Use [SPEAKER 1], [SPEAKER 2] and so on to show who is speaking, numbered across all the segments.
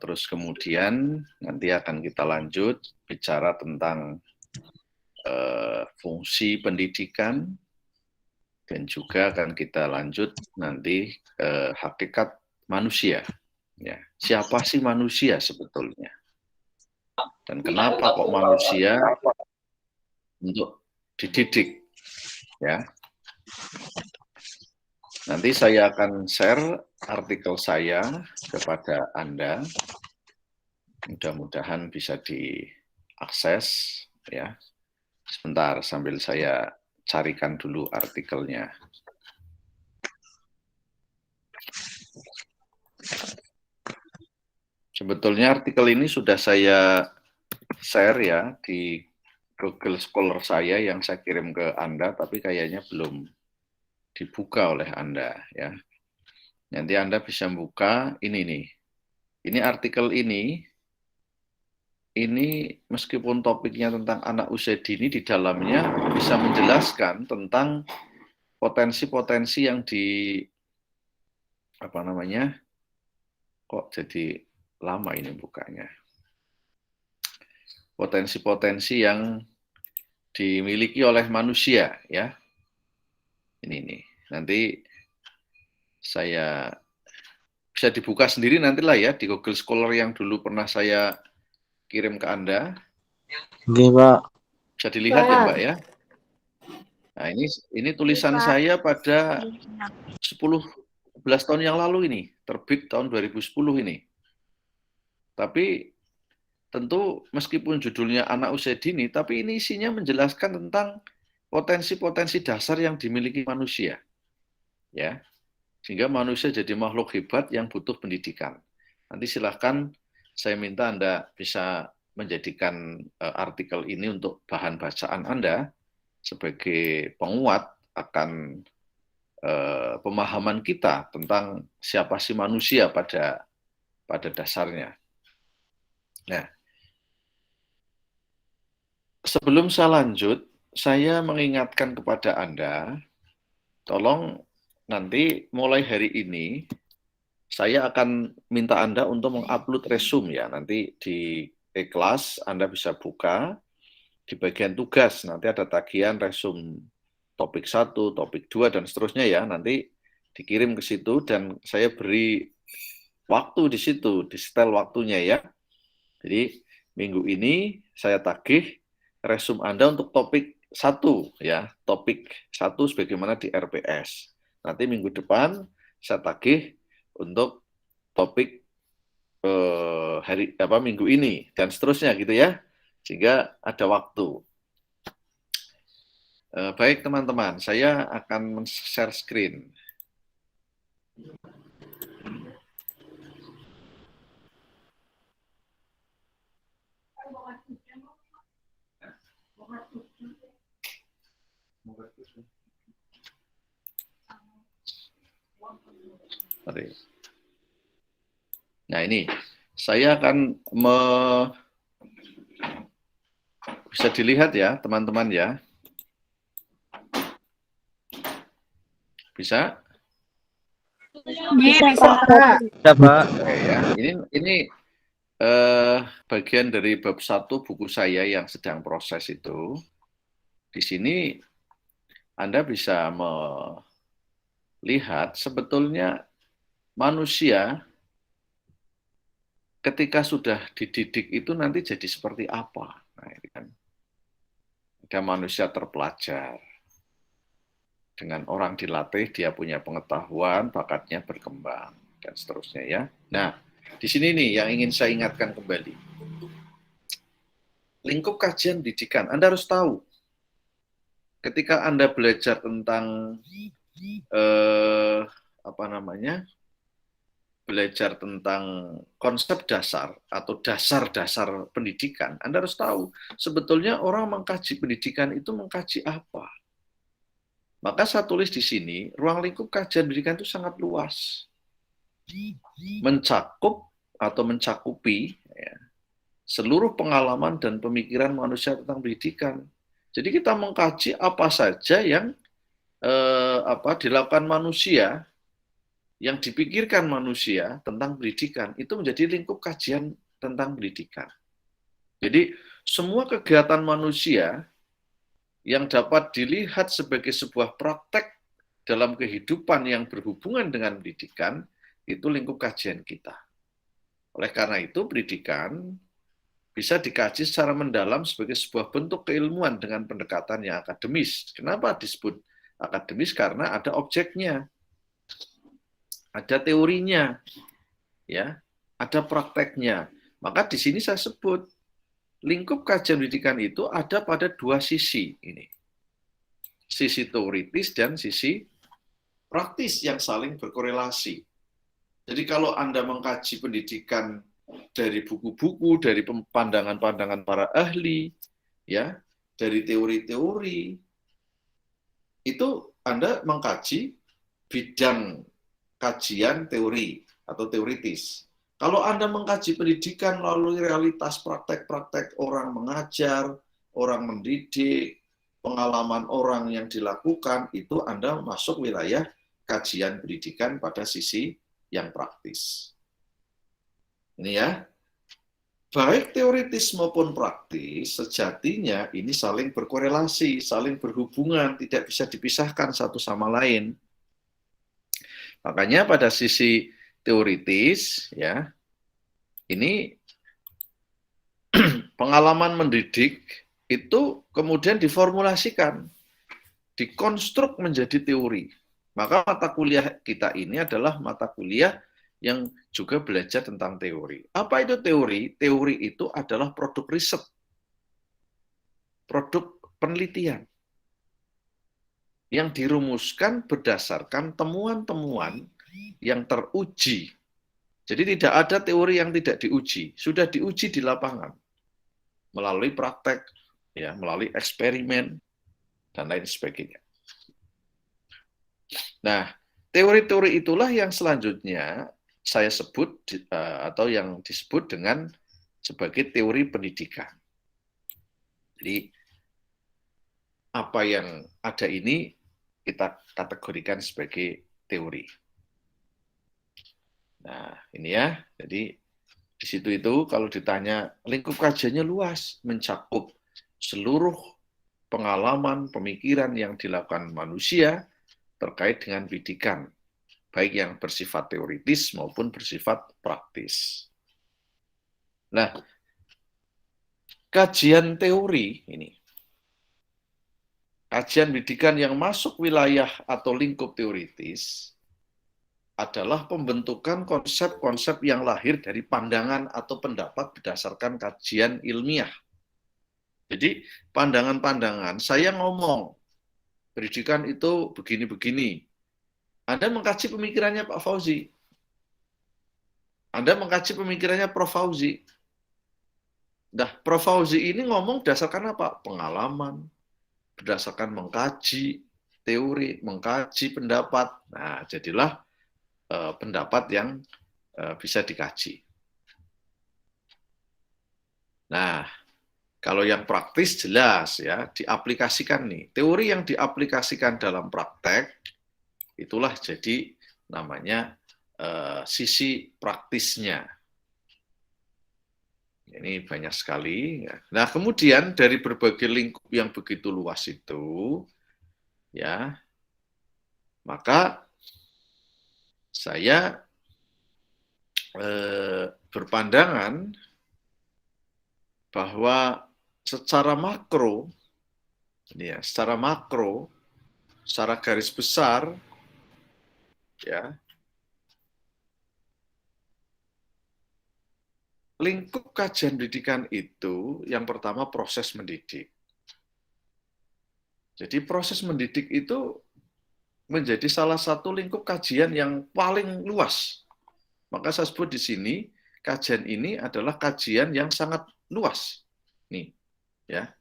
[SPEAKER 1] Terus kemudian nanti akan kita lanjut bicara tentang fungsi pendidikan, dan juga akan kita lanjut nanti hakikat manusia. Ya, siapa sih manusia sebetulnya? Dan kenapa kok manusia untuk dididik? Ya, nanti saya akan share artikel saya kepada Anda. Mudah-mudahan bisa diakses. Ya, sebentar sambil saya carikan dulu artikelnya. Sebetulnya artikel ini sudah saya share ya di Google Scholar saya yang saya kirim ke Anda, tapi kayaknya belum dibuka oleh Anda ya. Nanti Anda bisa buka ini nih. Ini artikel ini meskipun topiknya tentang anak usia dini, di dalamnya bisa menjelaskan tentang potensi-potensi yang kok jadi lama ini bukanya. Potensi-potensi yang dimiliki oleh manusia ya. Ini nih. Nanti saya bisa dibuka sendiri nantilah ya di Google Scholar yang dulu pernah saya kirim ke Anda.
[SPEAKER 2] Oke, Pak.
[SPEAKER 1] Bisa dilihat ya, Mbak ya. Nah, ini tulisan saya pada 11 tahun yang lalu ini, terbit tahun 2010 ini. Tapi tentu meskipun judulnya anak usia dini, tapi ini isinya menjelaskan tentang potensi-potensi dasar yang dimiliki manusia. Ya. Sehingga manusia jadi makhluk hebat yang butuh pendidikan. Nanti silahkan saya minta Anda bisa menjadikan artikel ini untuk bahan bacaan Anda sebagai penguat akan pemahaman kita tentang siapa sih manusia pada dasarnya. Nah, sebelum saya lanjut, saya mengingatkan kepada Anda, tolong nanti mulai hari ini saya akan minta Anda untuk mengupload resume ya. Nanti di kelas Anda bisa buka di bagian tugas. Nanti ada tagihan resume topik 1, topik 2, dan seterusnya ya. Nanti dikirim ke situ dan saya beri waktu di situ, di setel waktunya ya. Jadi minggu ini saya tagih resume Anda untuk topik 1 ya. Topik 1 sebagaimana di RPS. Nanti minggu depan saya tagih untuk topik minggu ini dan seterusnya gitu ya, sehingga ada waktu. Baik teman-teman, saya akan share screen. Nah ini, saya akan bisa dilihat ya teman-teman ya. Bisa?
[SPEAKER 3] Bisa, Pak.
[SPEAKER 2] Ya, Pak.
[SPEAKER 1] Oke ya. Ini bagian dari bab 1 buku saya yang sedang proses itu. Di sini Anda bisa melihat sebetulnya manusia ketika sudah dididik itu nanti jadi seperti apa. Nah, ini kan ada manusia terpelajar. Dengan orang dilatih, dia punya pengetahuan, bakatnya berkembang, dan seterusnya ya. Nah, di sini nih yang ingin saya ingatkan kembali. Lingkup kajian pendidikan, Anda harus tahu. Ketika Anda belajar tentang belajar tentang konsep dasar atau dasar-dasar pendidikan, Anda harus tahu sebetulnya orang mengkaji pendidikan itu mengkaji apa. Maka saya tulis di sini, ruang lingkup kajian pendidikan itu sangat luas. Mencakup atau mencakupi ya, seluruh pengalaman dan pemikiran manusia tentang pendidikan. Jadi kita mengkaji apa saja yang dilakukan manusia yang dipikirkan manusia tentang pendidikan itu menjadi lingkup kajian tentang pendidikan. Jadi semua kegiatan manusia yang dapat dilihat sebagai sebuah praktek dalam kehidupan yang berhubungan dengan pendidikan, itu lingkup kajian kita. Oleh karena itu, pendidikan bisa dikaji secara mendalam sebagai sebuah bentuk keilmuan dengan pendekatan yang akademis. Kenapa disebut akademis? Karena ada objeknya, ada teorinya, ya, ada prakteknya. Maka di sini saya sebut lingkup kajian pendidikan itu ada pada dua sisi ini. Sisi teoritis dan sisi praktis yang saling berkorelasi. Jadi kalau Anda mengkaji pendidikan dari buku-buku, dari pandangan-pandangan para ahli, ya, dari teori-teori, itu Anda mengkaji bidang kajian teori atau teoritis. Kalau Anda mengkaji pendidikan melalui realitas praktek-praktek orang mengajar, orang mendidik, pengalaman orang yang dilakukan, itu Anda masuk wilayah kajian pendidikan pada sisi yang praktis. Ini ya, baik teoritis maupun praktis, sejatinya ini saling berkorelasi, saling berhubungan, tidak bisa dipisahkan satu sama lain. Makanya pada sisi teoritis, ya, ini pengalaman mendidik itu kemudian diformulasikan, dikonstruk menjadi teori. Maka mata kuliah kita ini adalah mata kuliah yang juga belajar tentang teori. Apa itu teori? Teori itu adalah produk riset, produk penelitian yang dirumuskan berdasarkan temuan-temuan yang teruji. Jadi tidak ada teori yang tidak diuji, sudah diuji di lapangan melalui praktek, ya, melalui eksperimen dan lain sebagainya. Nah, teori-teori itulah yang selanjutnya saya sebut atau yang disebut dengan sebagai teori pendidikan. Jadi apa yang ada ini kita kategorikan sebagai teori. Nah, ini ya. Jadi di situ itu kalau ditanya lingkup kajiannya luas, mencakup seluruh pengalaman, pemikiran yang dilakukan manusia terkait dengan pendidikan, baik yang bersifat teoritis maupun bersifat praktis. Nah, kajian teori ini, kajian pendidikan yang masuk wilayah atau lingkup teoritis adalah pembentukan konsep-konsep yang lahir dari pandangan atau pendapat berdasarkan kajian ilmiah. Jadi, pandangan-pandangan, saya ngomong, pendidikan itu begini-begini. Anda mengkaji pemikirannya Pak Fauzi. Anda mengkaji pemikirannya Prof. Fauzi. Nah, Prof. Fauzi ini ngomong berdasarkan apa? Pengalaman, berdasarkan mengkaji teori, mengkaji pendapat. Nah, jadilah pendapat yang bisa dikaji. Nah, kalau yang praktis jelas ya, diaplikasikan nih. Teori yang diaplikasikan dalam praktek, itulah jadi namanya sisi praktisnya. Ini banyak sekali. Nah, kemudian dari berbagai lingkup yang begitu luas itu, ya, maka saya berpandangan bahwa secara makro, ini ya, secara makro, secara garis besar, ya, lingkup kajian pendidikan itu yang pertama proses mendidik. Jadi proses mendidik itu menjadi salah satu lingkup kajian yang paling luas. Maka saya sebut di sini kajian ini adalah kajian yang sangat luas. Nih, ya.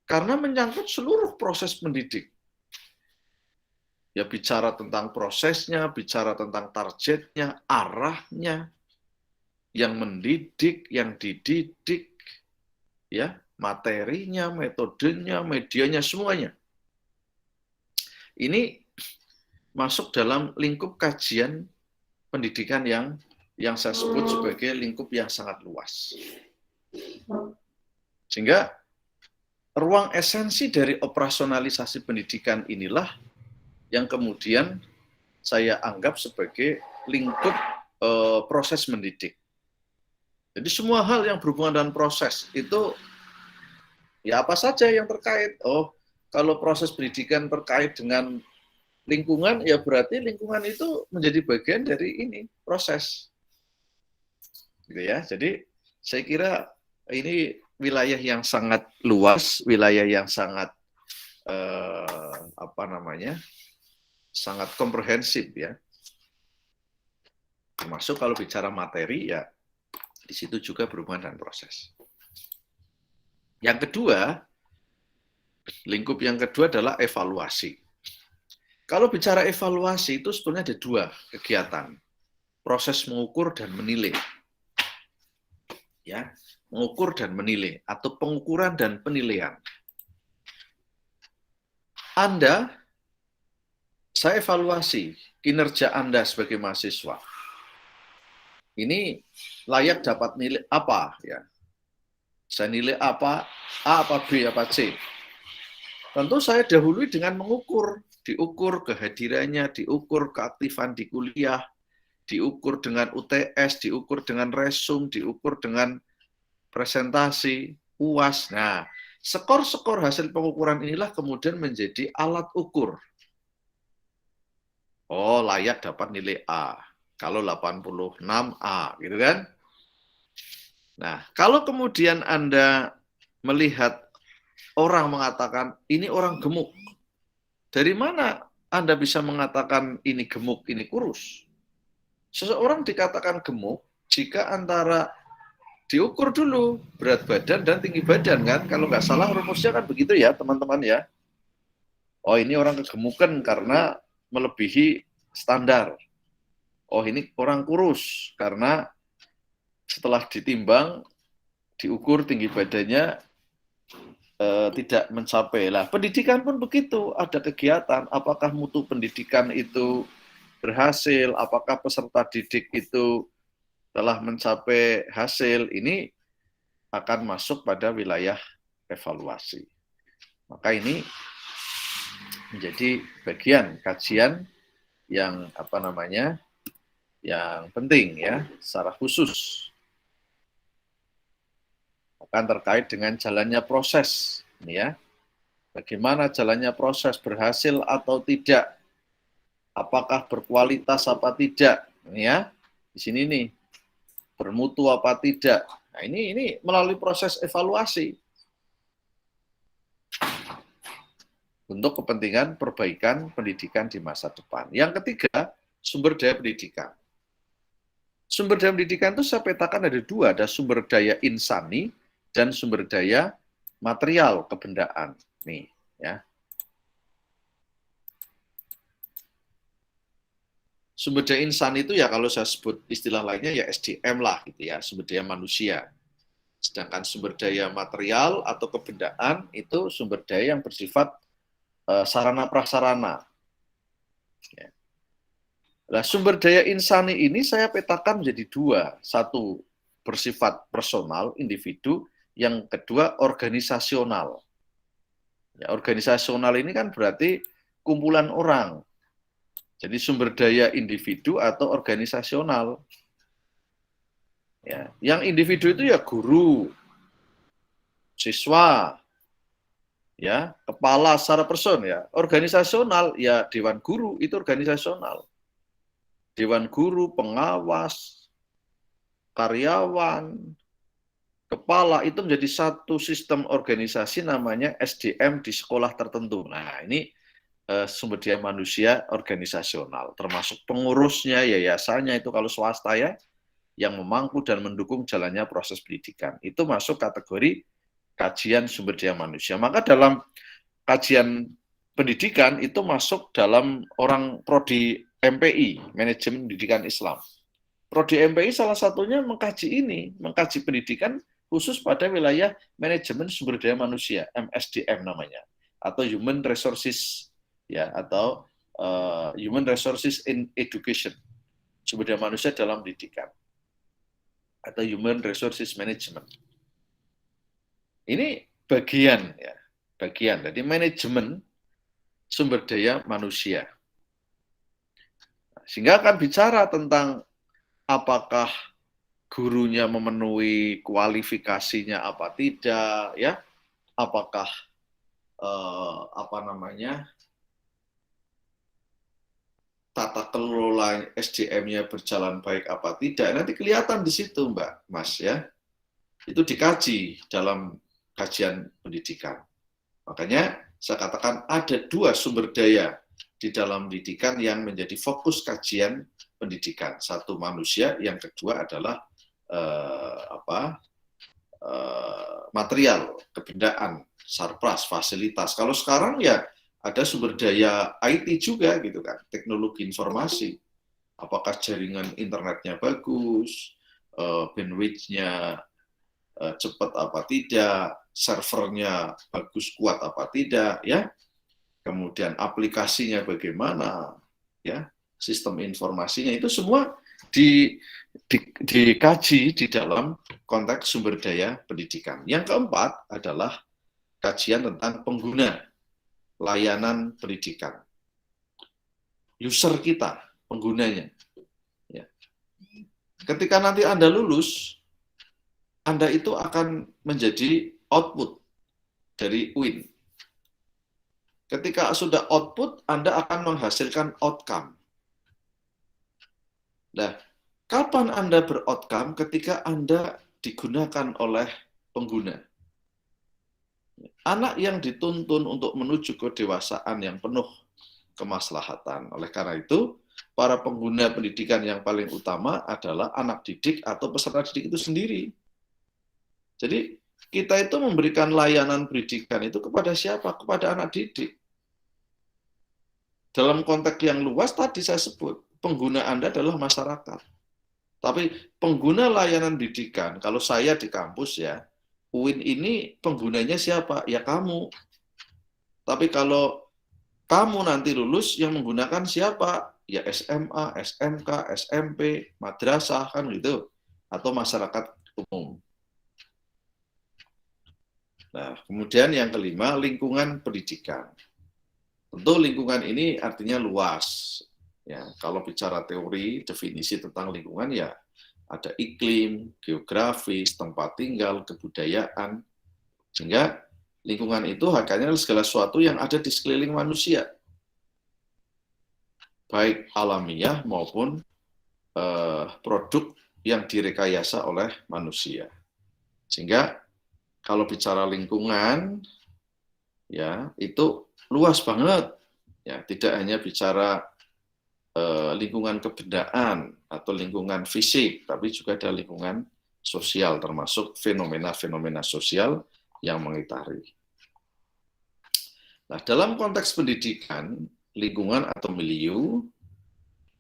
[SPEAKER 1] Karena menyangkut seluruh proses mendidik. Ya bicara tentang prosesnya, bicara tentang targetnya, arahnya, yang mendidik, yang dididik, ya, materinya, metodenya, medianya, semuanya. Ini masuk dalam lingkup kajian pendidikan yang saya sebut sebagai lingkup yang sangat luas. Sehingga ruang esensi dari operasionalisasi pendidikan inilah yang kemudian saya anggap sebagai lingkup proses mendidik. Jadi semua hal yang berhubungan dengan proses itu, ya apa saja yang terkait. Oh, kalau proses pendidikan terkait dengan lingkungan, ya berarti lingkungan itu menjadi bagian dari ini, proses. Gitu ya. Jadi saya kira ini wilayah yang sangat luas, wilayah yang sangat sangat komprehensif ya. Termasuk kalau bicara materi ya di situ juga berhubungan dengan proses. Yang kedua, lingkup yang kedua adalah evaluasi. Kalau bicara evaluasi itu sebenarnya ada dua kegiatan, proses mengukur dan menilai. Ya, mengukur dan menilai atau pengukuran dan penilaian. Saya evaluasi kinerja Anda sebagai mahasiswa. Ini layak dapat nilai apa ya? Saya nilai apa? A apa B apa C? Tentu saya dahului dengan mengukur, diukur kehadirannya, diukur keaktifan di kuliah, diukur dengan UTS, diukur dengan resum, diukur dengan presentasi, UAS. Nah, skor-skor hasil pengukuran inilah kemudian menjadi alat ukur. Oh, layak dapat nilai A. Kalau 86A, gitu kan? Nah, kalau kemudian Anda melihat orang mengatakan, ini orang gemuk. Dari mana Anda bisa mengatakan ini gemuk, ini kurus? Seseorang dikatakan gemuk jika antara diukur dulu berat badan dan tinggi badan, kan? Kalau nggak salah rumusnya kan begitu ya, teman-teman ya. Oh, ini orang kegemukan karena melebihi standar. Oh, ini orang kurus karena setelah ditimbang, diukur tinggi badannya tidak mencapai. Lah, pendidikan pun begitu, ada kegiatan, apakah mutu pendidikan itu berhasil, apakah peserta didik itu telah mencapai hasil, ini akan masuk pada wilayah evaluasi. Maka ini menjadi bagian kajian yang yang penting ya, secara khusus. Akan terkait dengan jalannya proses, ini ya. Bagaimana jalannya proses, berhasil atau tidak, apakah berkualitas apa tidak, ini ya. Di sini nih, bermutu apa tidak. Nah, ini melalui proses evaluasi untuk kepentingan perbaikan pendidikan di masa depan. Yang ketiga, sumber daya pendidikan. Sumber daya pendidikan itu saya petakan ada dua, ada sumber daya insani dan sumber daya material kebendaan. Nih, ya. Sumber daya insani itu ya kalau saya sebut istilah lainnya ya SDM lah gitu ya, sumber daya manusia. Sedangkan sumber daya material atau kebendaan itu sumber daya yang bersifat sarana prasarana. Ya. Nah, sumber daya insani ini saya petakan menjadi dua. Satu bersifat personal, individu. Yang kedua organisasional. Ya, organisasional ini kan berarti kumpulan orang. Jadi sumber daya individu atau organisasional. Ya, yang individu itu ya guru, siswa, ya kepala secara person ya. Organisasional ya dewan guru itu organisasional. Dewan guru, pengawas, karyawan, kepala itu menjadi satu sistem organisasi namanya SDM di sekolah tertentu. Nah, ini sumber daya manusia organisasional, termasuk pengurusnya, yayasannya itu kalau swasta ya, yang memangku dan mendukung jalannya proses pendidikan. Itu masuk kategori kajian sumber daya manusia. Maka dalam kajian pendidikan itu masuk dalam orang prodi MPI, Manajemen Pendidikan Islam. Prodi MPI salah satunya mengkaji ini, mengkaji pendidikan khusus pada wilayah manajemen sumber daya manusia, MSDM namanya, atau Human Resources ya, atau Human Resources in Education. sumber daya manusia dalam pendidikan atau Human Resources Management. Ini bagian ya, bagian. Jadi manajemen sumber daya manusia. Sehingga akan bicara tentang apakah gurunya memenuhi kualifikasinya apa tidak, ya, apakah tata kelola SDM-nya berjalan baik apa tidak, nanti kelihatan di situ, Mbak, Mas, ya. Itu dikaji dalam kajian pendidikan. Makanya saya katakan ada 2 sumber daya di dalam pendidikan yang menjadi fokus kajian pendidikan. Satu manusia, yang kedua adalah material, kebendaan, sarpras, fasilitas. Kalau sekarang ya ada sumber daya IT juga gitu kan, teknologi informasi. Apakah jaringan internetnya bagus, bandwidth-nya cepat apa tidak, servernya bagus kuat apa tidak, ya. Kemudian aplikasinya bagaimana, ya, sistem informasinya, itu semua dikaji di dalam konteks sumber daya pendidikan. Yang keempat adalah kajian tentang pengguna layanan pendidikan. User kita, penggunanya. Ya. Ketika nanti Anda lulus, Anda itu akan menjadi output dari UIN. Ketika sudah output, Anda akan menghasilkan outcome. Nah, kapan Anda beroutcome? Ketika Anda digunakan oleh pengguna. Anak yang dituntun untuk menuju kedewasaan yang penuh kemaslahatan. Oleh karena itu, para pengguna pendidikan yang paling utama adalah anak didik atau peserta didik itu sendiri. Jadi, kita itu memberikan layanan pendidikan itu kepada siapa? Kepada anak didik. Dalam konteks yang luas tadi saya sebut, pengguna Anda adalah masyarakat. Tapi pengguna layanan pendidikan, kalau saya di kampus ya, UIN ini penggunanya siapa? Ya kamu. Tapi kalau kamu nanti lulus, yang menggunakan siapa? Ya SMA, SMK, SMP, madrasah, kan gitu. Atau masyarakat umum. Nah, kemudian yang kelima, lingkungan pendidikan. Tentu lingkungan ini artinya luas. Ya, kalau bicara teori, definisi tentang lingkungan ya ada iklim, geografis, tempat tinggal, kebudayaan. Sehingga lingkungan itu hakikatnya segala sesuatu yang ada di sekeliling manusia. Baik alamiah maupun produk yang direkayasa oleh manusia. Sehingga kalau bicara lingkungan, ya itu luas banget. Ya, tidak hanya bicara lingkungan kebendaan atau lingkungan fisik, tapi juga ada lingkungan sosial, termasuk fenomena-fenomena sosial yang mengitari. Nah, dalam konteks pendidikan, lingkungan atau milieu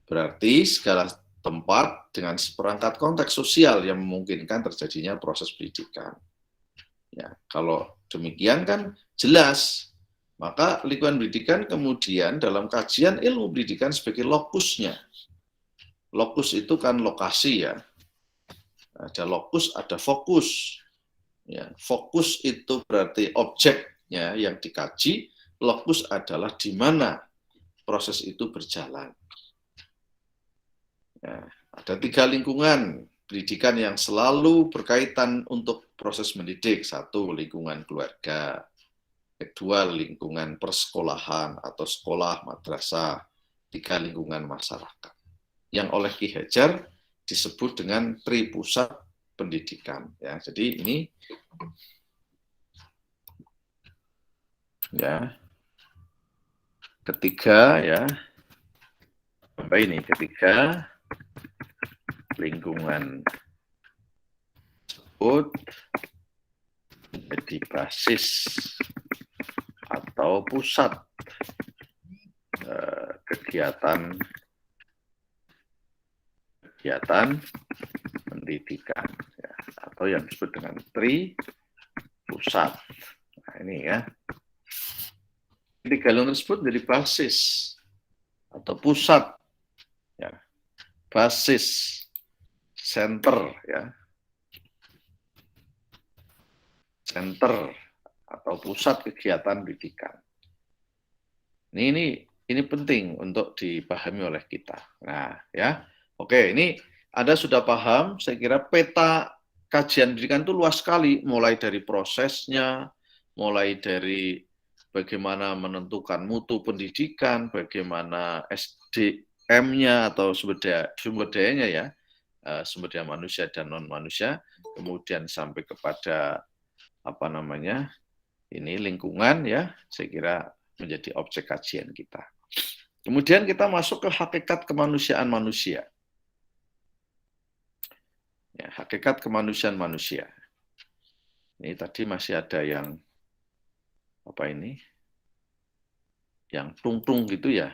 [SPEAKER 1] berarti segala tempat dengan seperangkat konteks sosial yang memungkinkan terjadinya proses pendidikan. Ya, kalau demikian kan jelas. Maka lingkungan pendidikan kemudian dalam kajian ilmu pendidikan sebagai lokusnya. Lokus itu kan lokasi ya. Ada lokus, ada fokus. Ya, fokus itu berarti objeknya yang dikaji, lokus adalah di mana proses itu berjalan. Ya, ada 3 lingkungan pendidikan yang selalu berkaitan untuk proses mendidik. 1, lingkungan keluarga. Kedua, lingkungan persekolahan atau sekolah, madrasah. 3, lingkungan masyarakat. Yang oleh Ki Hajar disebut dengan tripusat pendidikan. Ya, jadi ini ya ketiga ya apa ini ketiga lingkungan tersebut menjadi basis atau pusat kegiatan pendidikan ya, atau yang disebut dengan tripusat. Nah, ini ya. 3 lingkungan tersebut menjadi basis atau pusat ya, basis, center, ya, center atau pusat kegiatan pendidikan. Ini penting untuk dipahami oleh kita. Nah, ya, oke, ini Anda sudah paham. Saya kira peta kajian pendidikan itu luas sekali, mulai dari prosesnya, mulai dari bagaimana menentukan mutu pendidikan, bagaimana SDM-nya atau sumber dayanya, ya, sumber daya manusia dan non manusia, kemudian sampai kepada apa namanya, ini lingkungan, ya, saya kira menjadi objek kajian kita. Kemudian kita masuk ke hakikat kemanusiaan manusia. Ya, hakikat kemanusiaan manusia. Ini tadi masih ada yang apa ini? Yang tung-tung gitu, ya.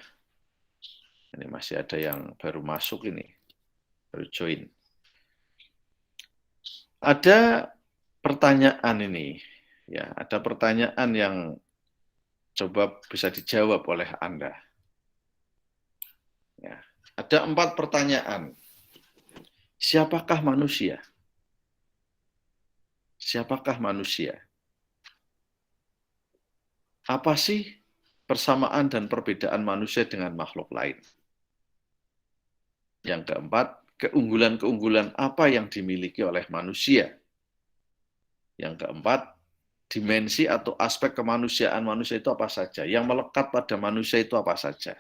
[SPEAKER 1] Ini masih ada yang baru masuk ini, baru join. Ada pertanyaan ini, ya, ada pertanyaan yang coba bisa dijawab oleh Anda. Ya, ada 4 pertanyaan. Siapakah manusia? Siapakah manusia? Apa sih persamaan dan perbedaan manusia dengan makhluk lain? Yang keempat, keunggulan-keunggulan apa yang dimiliki oleh manusia? Yang keempat, dimensi atau aspek kemanusiaan manusia itu apa saja? Yang melekat pada manusia itu apa saja?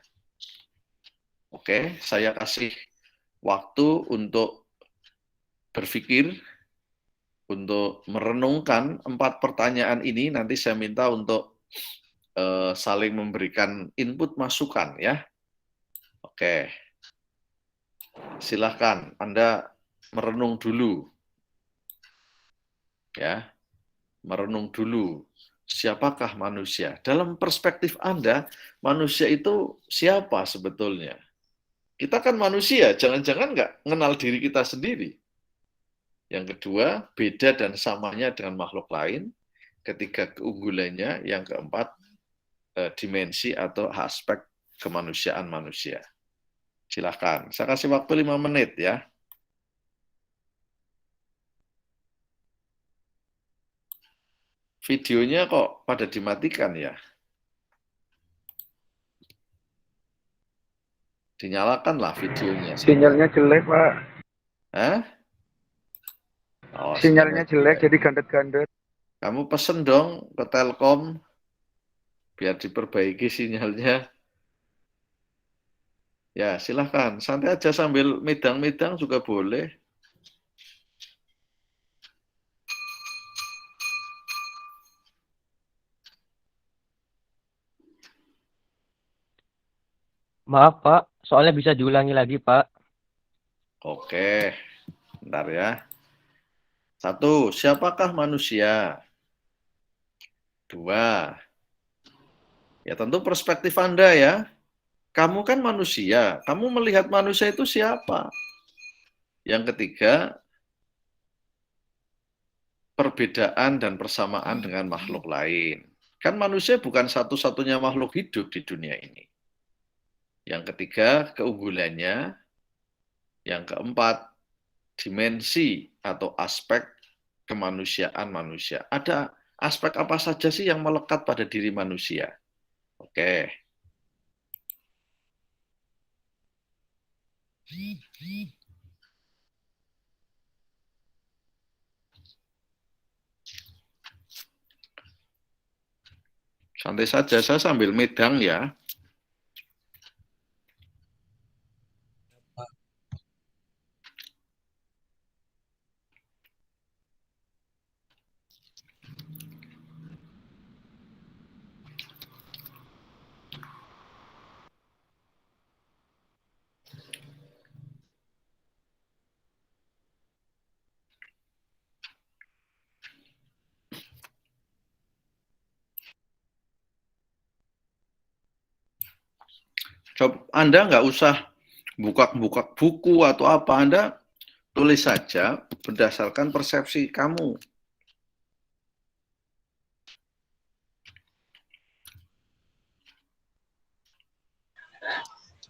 [SPEAKER 1] Oke, saya kasih waktu untuk berpikir, untuk merenungkan 4 pertanyaan ini. Nanti saya minta untuk saling memberikan input masukan, ya. Oke, silahkan Anda merenung dulu, ya, merenung dulu. Siapakah manusia? Dalam perspektif Anda, manusia itu siapa sebetulnya? Kita kan manusia, jangan-jangan nggak mengenal diri kita sendiri. Yang kedua, beda dan samanya dengan makhluk lain. Ketiga, keunggulannya. Yang keempat, dimensi atau aspek kemanusiaan manusia. Silahkan, saya kasih waktu 5 menit, ya. Videonya kok pada dimatikan, ya? Dinyalakanlah videonya.
[SPEAKER 2] Sinyalnya jelek, Pak.
[SPEAKER 1] Hah? Oh,
[SPEAKER 2] Sinyalnya jelek, jadi gandet-gandet.
[SPEAKER 1] Kamu pesen dong ke Telkom, biar diperbaiki sinyalnya. Ya, silahkan. Santai aja sambil medang-medang juga boleh.
[SPEAKER 3] Maaf, Pak. Soalnya bisa diulangi lagi, Pak.
[SPEAKER 1] Oke, bentar ya. 1, siapakah manusia? 2, ya tentu perspektif Anda, ya. Kamu kan manusia, kamu melihat manusia itu siapa? Yang ketiga, perbedaan dan persamaan dengan makhluk lain. Kan manusia bukan satu-satunya makhluk hidup di dunia ini. Yang ketiga, keunggulannya. Yang keempat, dimensi atau aspek kemanusiaan manusia. Ada aspek apa saja sih yang melekat pada diri manusia? Oke. Santai saja, saya sambil medang, ya. Coba Anda nggak usah buka-buka buku atau apa, Anda tulis saja berdasarkan persepsi kamu.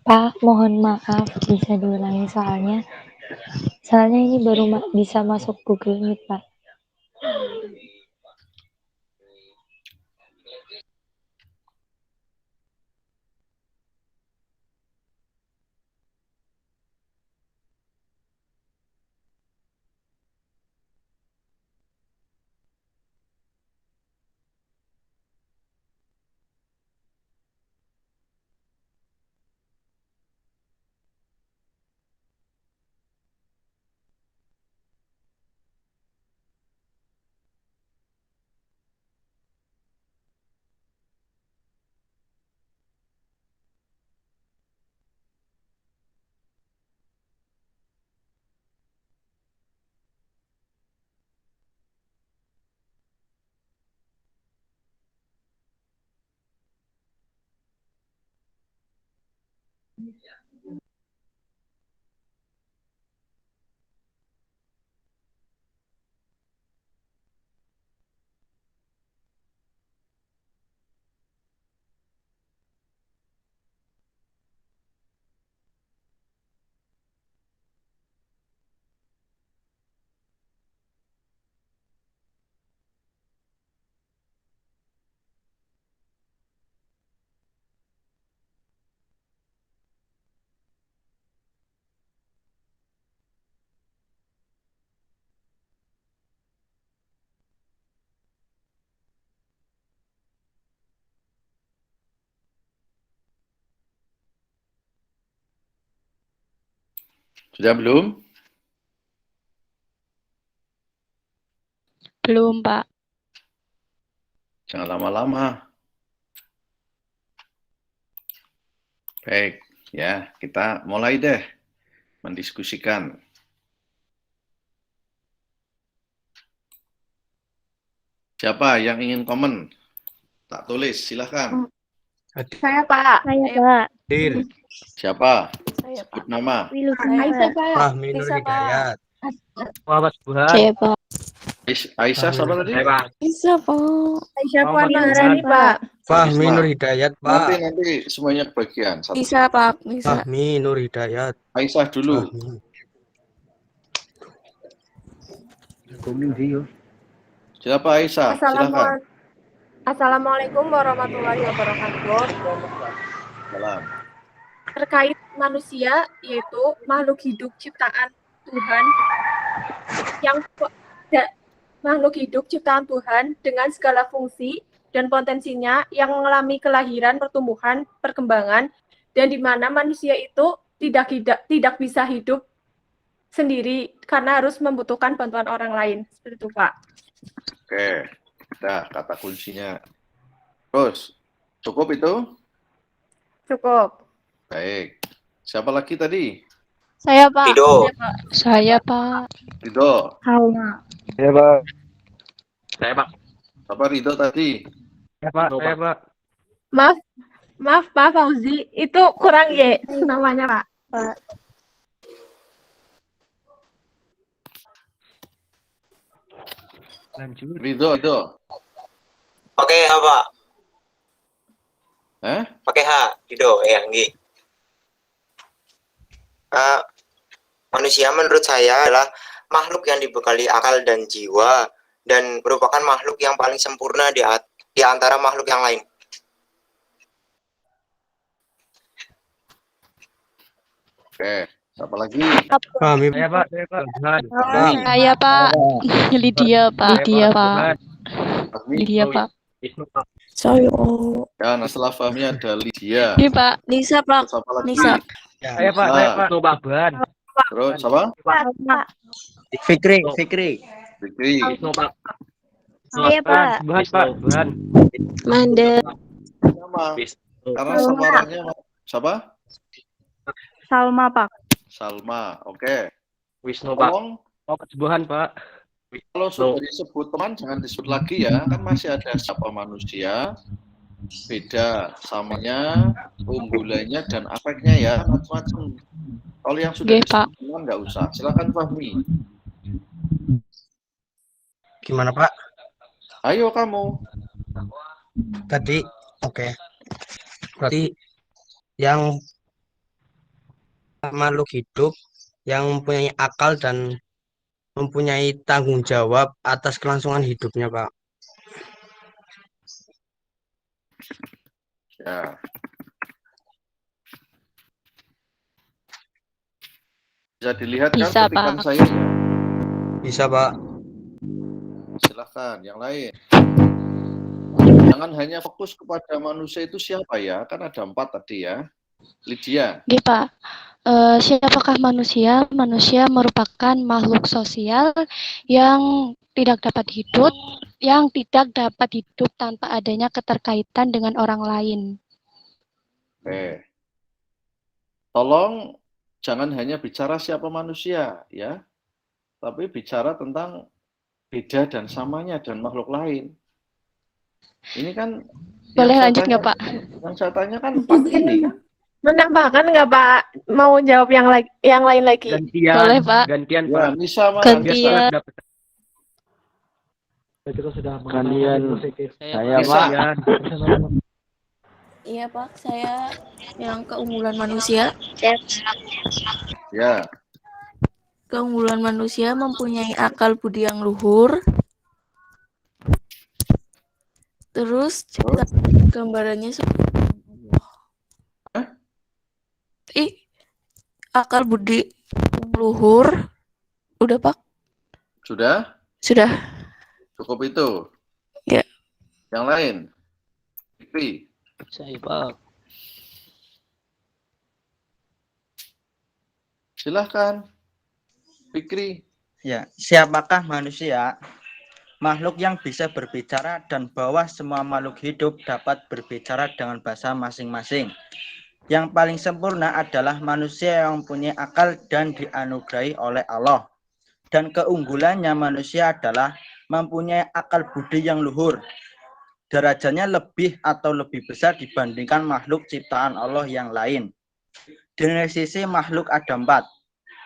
[SPEAKER 4] Pak, mohon maaf, bisa diulangi soalnya ini baru bisa masuk Google Meet, Pak.
[SPEAKER 1] Sudah belum?
[SPEAKER 5] Belum, Pak.
[SPEAKER 1] Jangan lama-lama. Baik, ya kita mulai deh mendiskusikan. Siapa yang ingin komen? Tak tulis, silahkan.
[SPEAKER 6] Saya, Pak.
[SPEAKER 4] Saya, Pak.
[SPEAKER 1] Siapa?
[SPEAKER 6] Saya, Pak.
[SPEAKER 1] Sebut nama.
[SPEAKER 4] Wilu,
[SPEAKER 6] Aisyah, Pak.
[SPEAKER 7] Fahmi Nur
[SPEAKER 6] Bisa, Pak.
[SPEAKER 7] Hidayat.
[SPEAKER 3] Muhammad Subhan.
[SPEAKER 5] Saya, Pak.
[SPEAKER 1] Aisyah siapa tadi?
[SPEAKER 3] Saya, Pak.
[SPEAKER 5] Bisa, Pak.
[SPEAKER 6] Aisyah
[SPEAKER 3] Muhammad
[SPEAKER 6] Puan
[SPEAKER 3] Subhan.
[SPEAKER 6] Maharani, Pak.
[SPEAKER 7] Fahmi
[SPEAKER 1] Isma.
[SPEAKER 7] Nur Hidayat,
[SPEAKER 1] Nanti
[SPEAKER 7] Pak.
[SPEAKER 1] semuanya kebagian. Satu.
[SPEAKER 5] Bisa, Pak. Bisa.
[SPEAKER 7] Fahmi Nur Hidayat.
[SPEAKER 1] Aisyah dulu.
[SPEAKER 7] Fahmi.
[SPEAKER 1] Siapa Aisyah? Silakan.
[SPEAKER 6] Assalamualaikum warahmatullahi wabarakatuh.
[SPEAKER 1] Salam.
[SPEAKER 6] Terkait manusia, yaitu makhluk hidup ciptaan Tuhan makhluk hidup ciptaan Tuhan dengan segala fungsi dan potensinya yang mengalami kelahiran, pertumbuhan, perkembangan, dan di mana manusia itu tidak bisa hidup sendiri karena harus membutuhkan bantuan orang lain. Seperti itu, Pak.
[SPEAKER 1] Oke, kita kata kuncinya. Terus, cukup itu?
[SPEAKER 6] Cukup.
[SPEAKER 1] Baik. Siapa lagi tadi?
[SPEAKER 6] Saya, Pak.
[SPEAKER 7] Rido.
[SPEAKER 5] Saya, Pak.
[SPEAKER 1] Ridho.
[SPEAKER 4] Hawa.
[SPEAKER 2] Ya, Pak.
[SPEAKER 3] Saya, Pak.
[SPEAKER 1] Apa Ridho tadi?
[SPEAKER 3] Saya, Pak. Saya, Pak.
[SPEAKER 6] Maaf, Pak Fauzi, itu kurang ya namanya, Pak.
[SPEAKER 3] Lanjut.
[SPEAKER 1] Ridho.
[SPEAKER 7] Pakai apa?
[SPEAKER 1] Eh?
[SPEAKER 7] Pakai H. Rido, ya, nggih. Manusia menurut saya adalah makhluk yang dibekali akal dan jiwa dan merupakan makhluk yang paling sempurna di antara makhluk yang lain.
[SPEAKER 1] Oke. Siapa lagi?
[SPEAKER 7] Fahmi.
[SPEAKER 3] Saya, Pak. Saya, Pak. Subhan.
[SPEAKER 5] Saya, Pak. Lydia, Pak. Lydia, Pak.
[SPEAKER 1] Fahmi.
[SPEAKER 5] Lydia, Pak.
[SPEAKER 3] Wisnu, Pak.
[SPEAKER 5] Saya.
[SPEAKER 1] Ya, nah setelah Fahmi ada Lydia.
[SPEAKER 5] Ini, Pak. Nisa, Pak.
[SPEAKER 1] Siapa lagi?
[SPEAKER 5] Nisa.
[SPEAKER 3] Saya, Pak. Saya, Pak. Wisnu, Pak. Subhan.
[SPEAKER 1] Terus siapa?
[SPEAKER 7] Fikri.
[SPEAKER 1] Fikri.
[SPEAKER 3] Wisnu, Pak.
[SPEAKER 4] Saya, Pak.
[SPEAKER 3] Subhan, Pak. Subhan.
[SPEAKER 5] Manda.
[SPEAKER 1] Nama. Karena samarannya siapa?
[SPEAKER 4] Salma, Pak.
[SPEAKER 1] Salma. Oke.
[SPEAKER 3] Wisnu, Pak.
[SPEAKER 1] Tolong
[SPEAKER 3] Oh, Subhan, Pak.
[SPEAKER 1] kalau sudah disebut teman jangan disebut lagi ya. Kan masih ada siapa manusia. Beda samanya, unggulannya dan afeknya ya, macam-macam. Kalau yang sudah
[SPEAKER 5] Oke, Pak.
[SPEAKER 1] disebut teman nggak usah. Silakan Fahmi.
[SPEAKER 7] Gimana, Pak?
[SPEAKER 1] Ayo kamu.
[SPEAKER 7] Tadi, oke. Berarti yang
[SPEAKER 8] makhluk hidup yang mempunyai akal dan mempunyai tanggung jawab atas kelangsungan hidupnya, Pak.
[SPEAKER 1] Ya. Bisa dilihat kan
[SPEAKER 5] Bisa,
[SPEAKER 1] ketikan
[SPEAKER 5] Pak.
[SPEAKER 1] saya?
[SPEAKER 8] Bisa, Pak.
[SPEAKER 1] Silahkan, yang lain. Jangan hanya fokus kepada manusia itu siapa ya, kan ada 4 tadi ya. Lydia.
[SPEAKER 5] Oke, Pak. Siapakah manusia? Manusia merupakan makhluk sosial yang tidak dapat hidup tanpa adanya keterkaitan dengan orang lain.
[SPEAKER 1] Oke. Tolong jangan hanya bicara siapa manusia ya, tapi bicara tentang beda dan samanya dan makhluk lain. Ini kan
[SPEAKER 5] Boleh lanjut nggak, Pak?
[SPEAKER 1] Yang saya tanya kan 4 ini kan.
[SPEAKER 6] Menambahkan nggak Pak? Mau jawab yang lain lagi?
[SPEAKER 3] Gantian.
[SPEAKER 5] Boleh, Pak.
[SPEAKER 3] Gantian,
[SPEAKER 1] Ya,
[SPEAKER 3] Pak.
[SPEAKER 1] Nisa mana?
[SPEAKER 5] Gantian.
[SPEAKER 3] Gantian. Saya,
[SPEAKER 1] Nisa.
[SPEAKER 3] Pak.
[SPEAKER 9] Iya Pak, saya yang keunggulan manusia.
[SPEAKER 1] Ya.
[SPEAKER 9] Keunggulan manusia mempunyai akal budi yang luhur. Terus gambarannya akal budi yang luhur. Udah Pak?
[SPEAKER 1] Sudah?
[SPEAKER 9] Sudah.
[SPEAKER 1] Cukup itu?
[SPEAKER 9] Ya.
[SPEAKER 1] Yang lain? Fikri.
[SPEAKER 3] Saya, Pak.
[SPEAKER 1] Silahkan. Fikri.
[SPEAKER 10] Ya, siapakah manusia? Makhluk yang bisa berbicara dan bahwa semua makhluk hidup dapat berbicara dengan bahasa masing-masing. Yang paling sempurna adalah manusia yang mempunyai akal dan dianugerahi oleh Allah. Dan keunggulannya manusia adalah mempunyai akal budi yang luhur. Derajatnya lebih atau lebih besar dibandingkan makhluk ciptaan Allah yang lain. Dari sisi makhluk ada 4.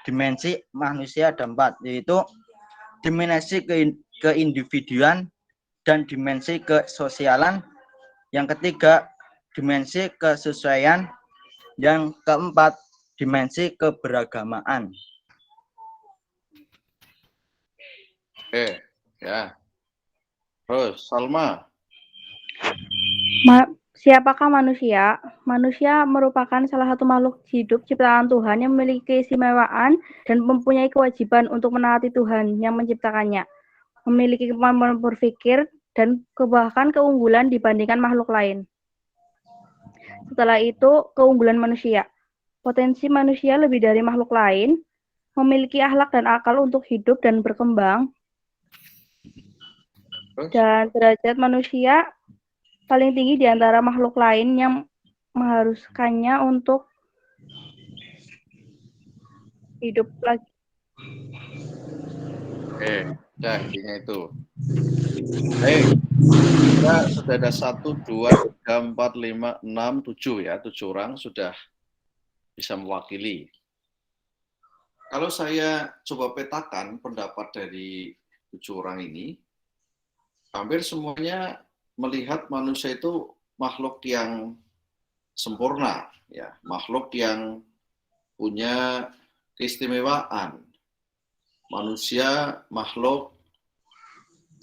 [SPEAKER 10] Dimensi manusia ada 4, yaitu dimensi keindividuan dan dimensi kesosialan. Yang ketiga, dimensi kesesuaian. Yang keempat, dimensi keberagamaan.
[SPEAKER 1] Oke, ya. Terus, Salma.
[SPEAKER 11] Siapakah manusia? Manusia merupakan salah satu makhluk hidup ciptaan Tuhan yang memiliki keistimewaan dan mempunyai kewajiban untuk menaati Tuhan yang menciptakannya. Memiliki kemampuan berpikir dan bahkan keunggulan dibandingkan makhluk lain. Setelah itu, keunggulan manusia. Potensi manusia lebih dari makhluk lain, memiliki akhlak dan akal untuk hidup dan berkembang. Dan derajat manusia paling tinggi di antara makhluk lain yang mengharuskannya untuk hidup lagi.
[SPEAKER 1] Oke, udah intinya itu. Baik, kita sudah ada 1, 2, 3, 4, 5, 6, 7 ya. 7 orang sudah bisa mewakili. Kalau saya coba petakan pendapat dari 7 orang ini, hampir semuanya melihat manusia itu makhluk yang sempurna, ya, makhluk yang punya keistimewaan. Manusia makhluk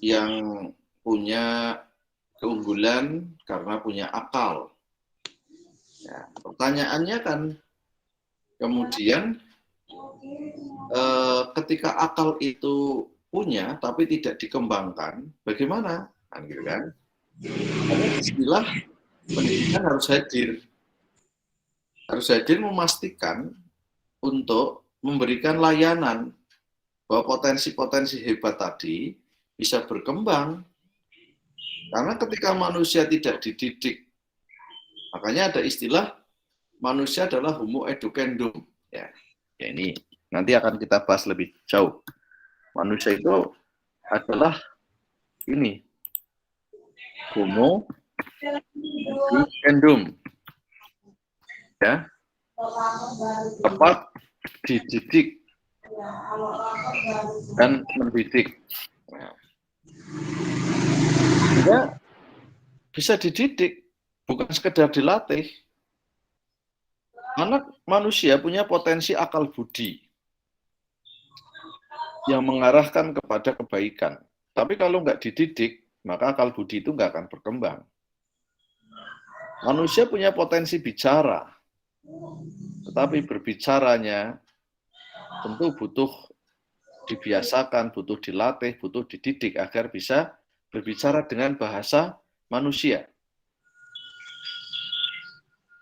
[SPEAKER 1] yang punya keunggulan karena punya akal. Ya, pertanyaannya kan kemudian ketika akal itu punya tapi tidak dikembangkan, bagaimana? Kan gitu kan? Ada istilah pendidikan harus hadir. Harus hadir memastikan untuk memberikan layanan bahwa potensi-potensi hebat tadi bisa berkembang. Karena ketika manusia tidak dididik, makanya ada istilah manusia adalah homo educandum. Ya, ini nanti akan kita bahas lebih jauh. Manusia itu adalah ini, homo educandum, ya, tepat dididik dan mendidik. Sehingga bisa dididik, bukan sekedar dilatih. Anak manusia punya potensi akal budi yang mengarahkan kepada kebaikan. Tapi kalau nggak dididik, maka akal budi itu nggak akan berkembang. Manusia punya potensi bicara, tetapi berbicaranya tentu butuh dibiasakan, butuh dilatih, butuh dididik agar bisa berbicara dengan bahasa manusia.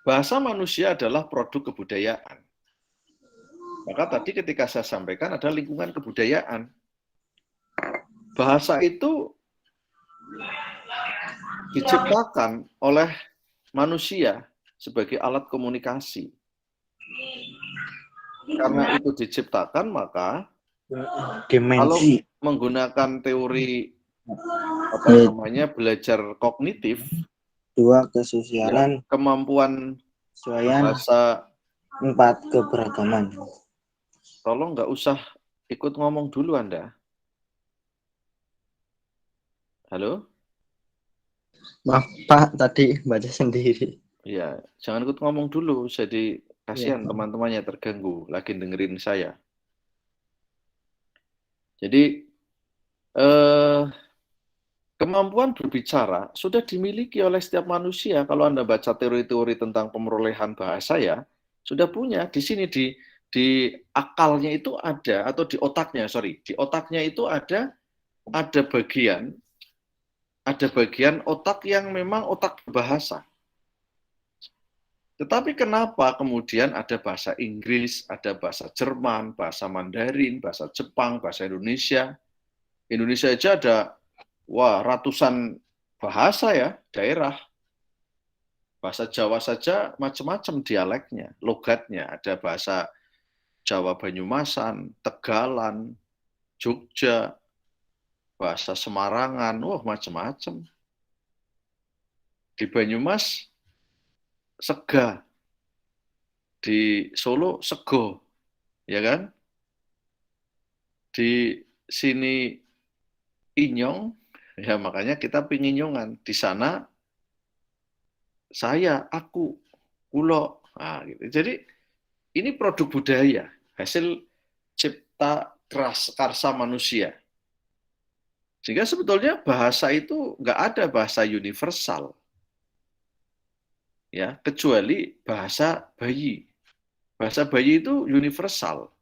[SPEAKER 1] Bahasa manusia adalah produk kebudayaan. Maka tadi ketika saya sampaikan ada lingkungan kebudayaan. Bahasa itu diciptakan oleh manusia sebagai alat komunikasi. Karena itu diciptakan, maka kalau menggunakan teori belajar kognitif,
[SPEAKER 10] kesosialan,
[SPEAKER 1] kemampuan bahasa
[SPEAKER 10] 4 keberagaman.
[SPEAKER 1] Tolong nggak usah ikut ngomong dulu Anda. Halo?
[SPEAKER 10] Maaf Pak, tadi baca sendiri.
[SPEAKER 1] Iya, jangan ikut ngomong dulu, jadi kasihan teman-temannya terganggu, lagi dengerin saya. Jadi, kemampuan berbicara sudah dimiliki oleh setiap manusia. Kalau Anda baca teori-teori tentang pemerolehan bahasa ya, sudah punya. Di sini di akalnya itu ada, atau di otaknya itu ada bagian otak yang memang otak berbahasa. Tetapi kenapa kemudian ada bahasa Inggris, ada bahasa Jerman, bahasa Mandarin, bahasa Jepang, bahasa Indonesia. Indonesia aja ada ratusan bahasa ya, daerah. Bahasa Jawa saja macam-macam dialeknya, logatnya. Ada bahasa Jawa Banyumasan, Tegalan, Jogja, bahasa Semarangan, macam-macam. Di Banyumas, sega. Di Solo, sego. Ya kan? Di sini inyong, ya makanya kita pinginyongan. Di sana, saya, aku, kulo. Nah, gitu. Jadi, ini produk budaya, hasil cipta karsa manusia. Sehingga sebetulnya bahasa itu nggak ada bahasa universal. Ya, kecuali bahasa bayi. Bahasa bayi itu universal.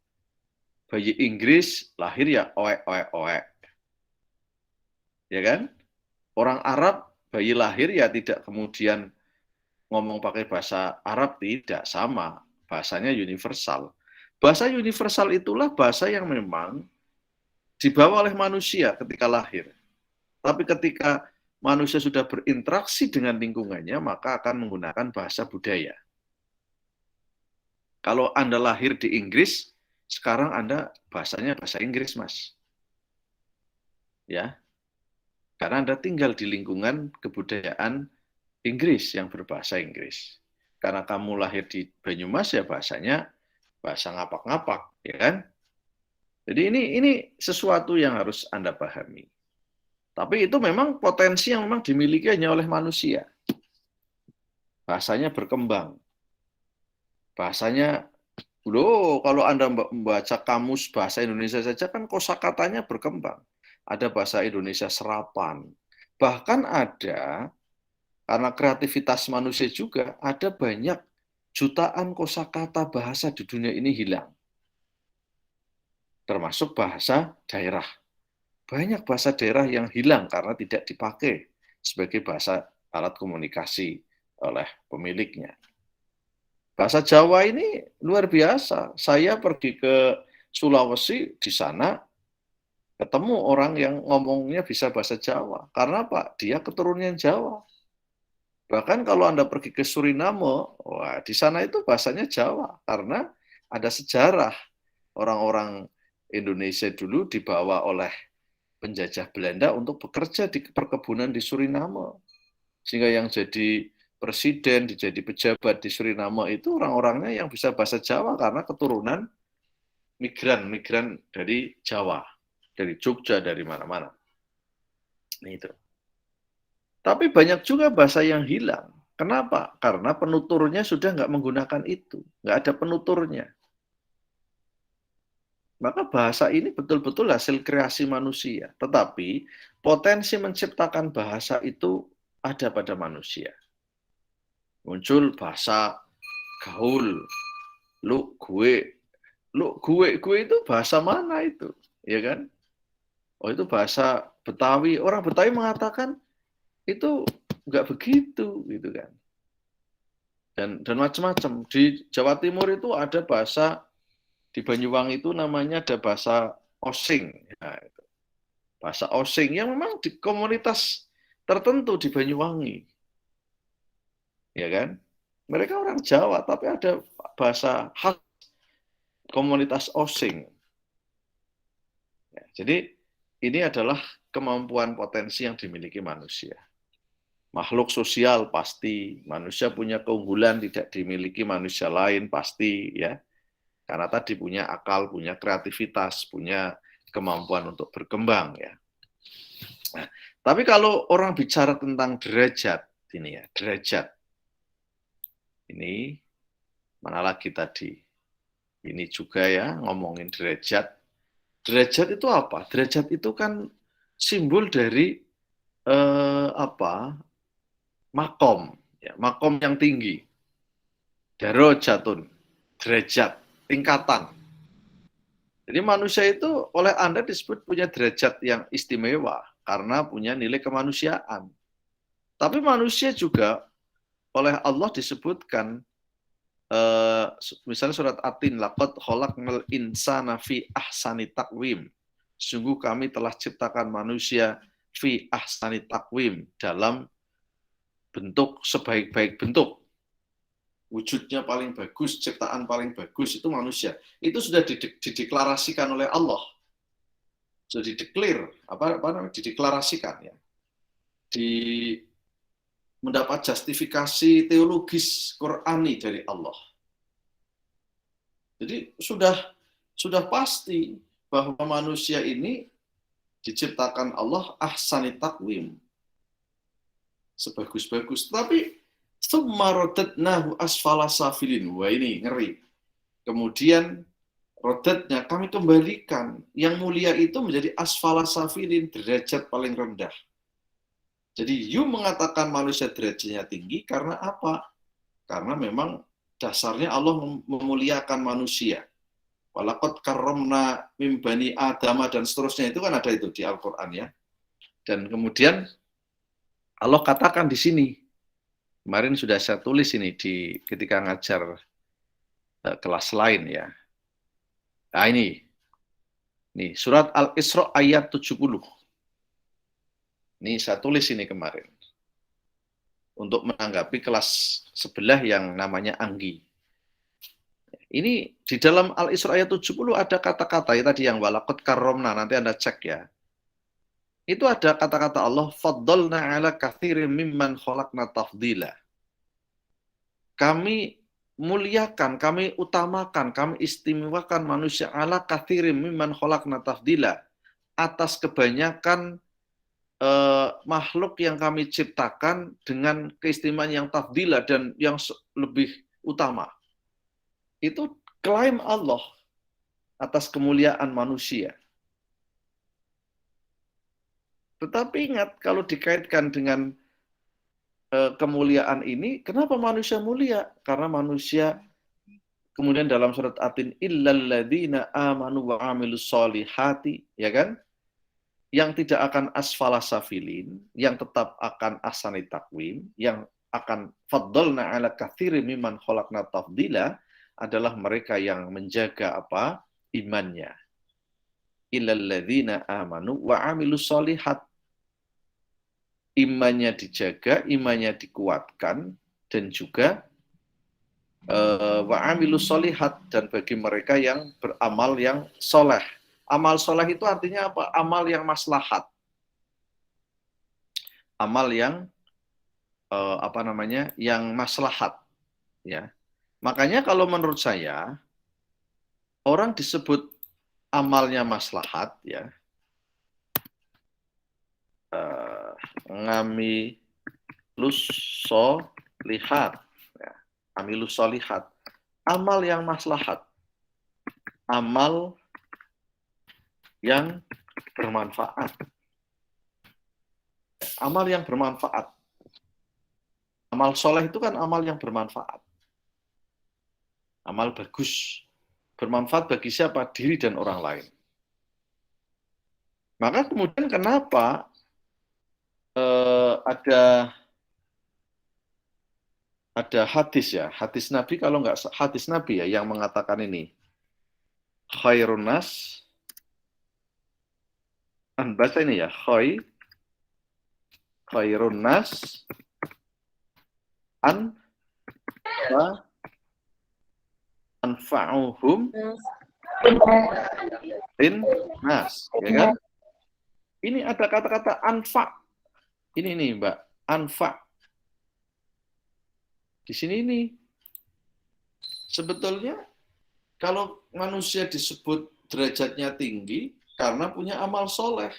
[SPEAKER 1] Bayi Inggris lahir ya oek oek oek. Ya kan? Orang Arab bayi lahir ya tidak kemudian ngomong pakai bahasa Arab, tidak, sama. Bahasanya universal. Bahasa universal itulah bahasa yang memang dibawa oleh manusia ketika lahir. Tapi ketika manusia sudah berinteraksi dengan lingkungannya, maka akan menggunakan bahasa budaya. Kalau Anda lahir di Inggris, sekarang Anda bahasanya bahasa Inggris, Mas. Ya. Karena Anda tinggal di lingkungan kebudayaan Inggris yang berbahasa Inggris. Karena kamu lahir di Banyumas, ya bahasanya bahasa ngapak-ngapak, ya kan? Jadi ini sesuatu yang harus Anda pahami. Tapi itu memang potensi yang memang dimiliki hanya oleh manusia. Bahasanya berkembang. Bahasanya, kalau Anda membaca kamus bahasa Indonesia saja kan kosakatanya berkembang. Ada bahasa Indonesia serapan. Bahkan ada, karena kreativitas manusia juga, ada banyak jutaan kosakata bahasa di dunia ini hilang. Termasuk bahasa daerah. Banyak bahasa daerah yang hilang karena tidak dipakai sebagai bahasa alat komunikasi oleh pemiliknya. Bahasa Jawa ini luar biasa. Saya pergi ke Sulawesi, di sana ketemu orang yang ngomongnya bisa bahasa Jawa. Karena apa? Dia keturunan Jawa. Bahkan kalau Anda pergi ke Suriname, di sana itu bahasanya Jawa. Karena ada sejarah orang-orang Indonesia dulu dibawa oleh penjajah Belanda untuk bekerja di perkebunan di Suriname. Sehingga yang jadi presiden, jadi pejabat di Suriname itu orang-orangnya yang bisa bahasa Jawa karena keturunan migran dari Jawa, dari Jogja, dari mana-mana. Itu. Tapi banyak juga bahasa yang hilang Kenapa? Karena penuturnya sudah nggak menggunakan itu. Nggak ada penuturnya. Maka bahasa ini betul-betul hasil kreasi manusia. Tetapi potensi menciptakan bahasa itu ada pada manusia. Muncul bahasa gaul. Lu, gue itu bahasa mana itu? Ya kan? Oh, itu bahasa Betawi. Orang Betawi mengatakan itu nggak begitu, gitu kan. Dan macam-macam. Di Jawa Timur itu ada bahasa, di Banyuwangi itu namanya ada bahasa Osing. Ya, itu. Bahasa Osing yang memang di komunitas tertentu di Banyuwangi. Ya kan? Mereka orang Jawa, tapi ada bahasa khas komunitas Osing. Ya, jadi ini adalah kemampuan potensi yang dimiliki manusia. Makhluk sosial pasti, manusia punya keunggulan tidak dimiliki manusia lain pasti, ya. Karena tadi punya akal, punya kreativitas, punya kemampuan untuk berkembang, ya. Nah, tapi kalau orang bicara tentang derajat, ini ya, derajat. Ini mana lagi tadi? Ini juga ya, ngomongin derajat. Derajat itu apa? Derajat itu kan simbol dari makom, ya, makom yang tinggi. Darajatun, derajat, tingkatan. Jadi manusia itu oleh Anda disebut punya derajat yang istimewa karena punya nilai kemanusiaan. Tapi manusia juga oleh Allah disebutkan, misalnya surat At-Tin, laqad khalaqnal insana fi ahsani taqwim. Sungguh kami telah ciptakan manusia fi ahsani taqwim, dalam bentuk sebaik-baik bentuk. Wujudnya paling bagus, ciptaan paling bagus itu manusia. Itu sudah dideklarasikan oleh Allah. Sudah dideklar, dideklarasikan ya. Mendapat justifikasi teologis Qur'ani dari Allah. Jadi sudah pasti bahwa manusia ini diciptakan Allah ahsani taqwim. Sebagus-bagus. Tapi summa radadnahu asfala safilin. Wah, ini ngeri. Kemudian rodadnya kami kembalikan yang mulia itu menjadi asfala safilin, derajat paling rendah. Jadi you mengatakan manusia derajatnya tinggi karena apa? Karena memang dasarnya Allah memuliakan manusia. Walaqad karramna min bani Adam dan seterusnya, itu kan ada itu di Al-Qur'an ya. Dan kemudian Allah katakan di sini, kemarin sudah saya tulis ini ketika ngajar kelas lain ya. Nah ini surat Al-Isra ayat 70. Ini saya tulis ini kemarin untuk menanggapi kelas sebelah yang namanya Anggi. Ini di dalam Al-Isra ayat 70 ada kata-kata ya tadi yang walaqad karramna, nanti Anda cek ya. Itu ada kata-kata Allah, faddalna ala katsirin mimman khalaqna tafdila. Kami muliakan, kami utamakan, kami istimewakan manusia ala katsirin mimman khalaqna tafdila, atas kebanyakan makhluk yang kami ciptakan dengan keistimewaan yang tafdila dan yang lebih utama. Itu klaim Allah atas kemuliaan manusia. Tetapi ingat, kalau dikaitkan dengan kemuliaan ini, kenapa manusia mulia? Karena manusia, kemudian dalam surat At-Tin, illal ladzina amanu wa amilus solihati, ya kan? Yang tidak akan asfala safilin, yang tetap akan ahsani taqwim, yang akan faddalna ala katsirin mimman khalaqna tafdila, adalah mereka yang menjaga apa? Imannya. Illal ladzina amanu wa amilus solihat. Imannya dijaga, imannya dikuatkan, dan juga wa amilus solihat, dan bagi mereka yang beramal yang soleh. Amal soleh itu artinya apa? Amal yang maslahat. Amal yang yang maslahat. Ya. Makanya kalau menurut saya, orang disebut amalnya maslahat, ya. Ngamilus lihat, ya, amilus solihat, amal yang maslahat, amal yang bermanfaat, amal yang bermanfaat. Amal soleh itu kan amal yang bermanfaat, amal bagus, bermanfaat bagi siapa? Diri dan orang lain. Maka kemudian kenapa ada hadis ya, hadis Nabi, kalau nggak hadis Nabi ya yang mengatakan ini, khairun nas, baca ini ya, khairun nas anfa'uhum linnas, ya kan? Ini ada kata-kata anfa. Ini nih, Mbak, anfa. Di sini ini sebetulnya kalau manusia disebut derajatnya tinggi karena punya amal soleh.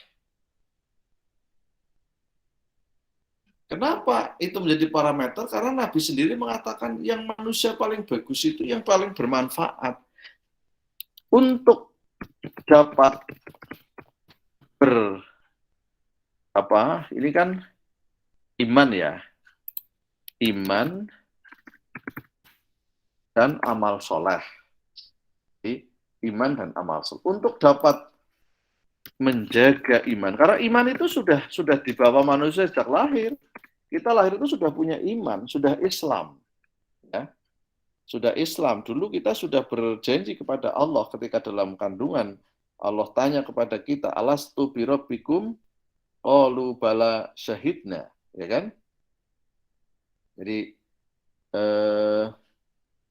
[SPEAKER 1] Kenapa itu menjadi parameter? Karena Nabi sendiri mengatakan yang manusia paling bagus itu yang paling bermanfaat. Untuk dapat ini kan iman ya. Iman dan amal soleh. Jadi, iman dan amal soleh. Untuk dapat menjaga iman. Karena iman itu sudah dibawa manusia sejak lahir. Kita lahir itu sudah punya iman, sudah Islam. Ya. Sudah Islam. Dulu kita sudah berjanji kepada Allah ketika dalam kandungan. Allah tanya kepada kita, alastu birabbikum? Qalu bala syahidna. Ya kan? Jadi,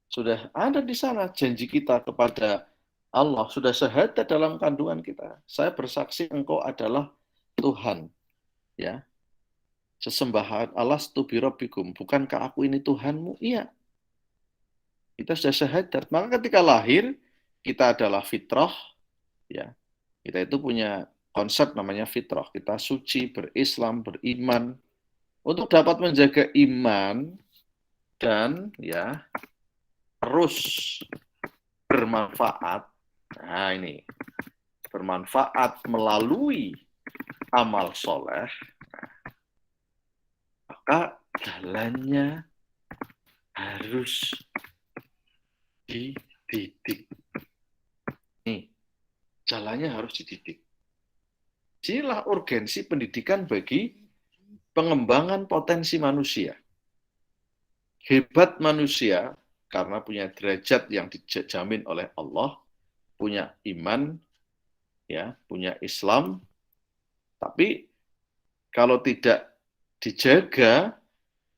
[SPEAKER 1] sudah ada di sana janji kita kepada Allah, sudah syahadat dalam kandungan kita. Saya bersaksi engkau adalah Tuhan. Ya. Sesembahan alastu birabbikum, bukankah aku ini Tuhanmu? Iya. Kita sudah syahadat. Maka ketika lahir, kita adalah fitrah, ya. Kita itu punya konsep namanya fitrah. Kita suci, berislam, beriman. Untuk dapat menjaga iman dan ya terus bermanfaat. Nah ini, bermanfaat melalui amal soleh. Maka jalannya harus dididik. Nih, jalannya harus dididik. Inilah urgensi pendidikan bagi pengembangan potensi manusia. Hebat manusia karena punya derajat yang dijamin oleh Allah, punya iman, ya, punya Islam. Tapi kalau tidak dijaga,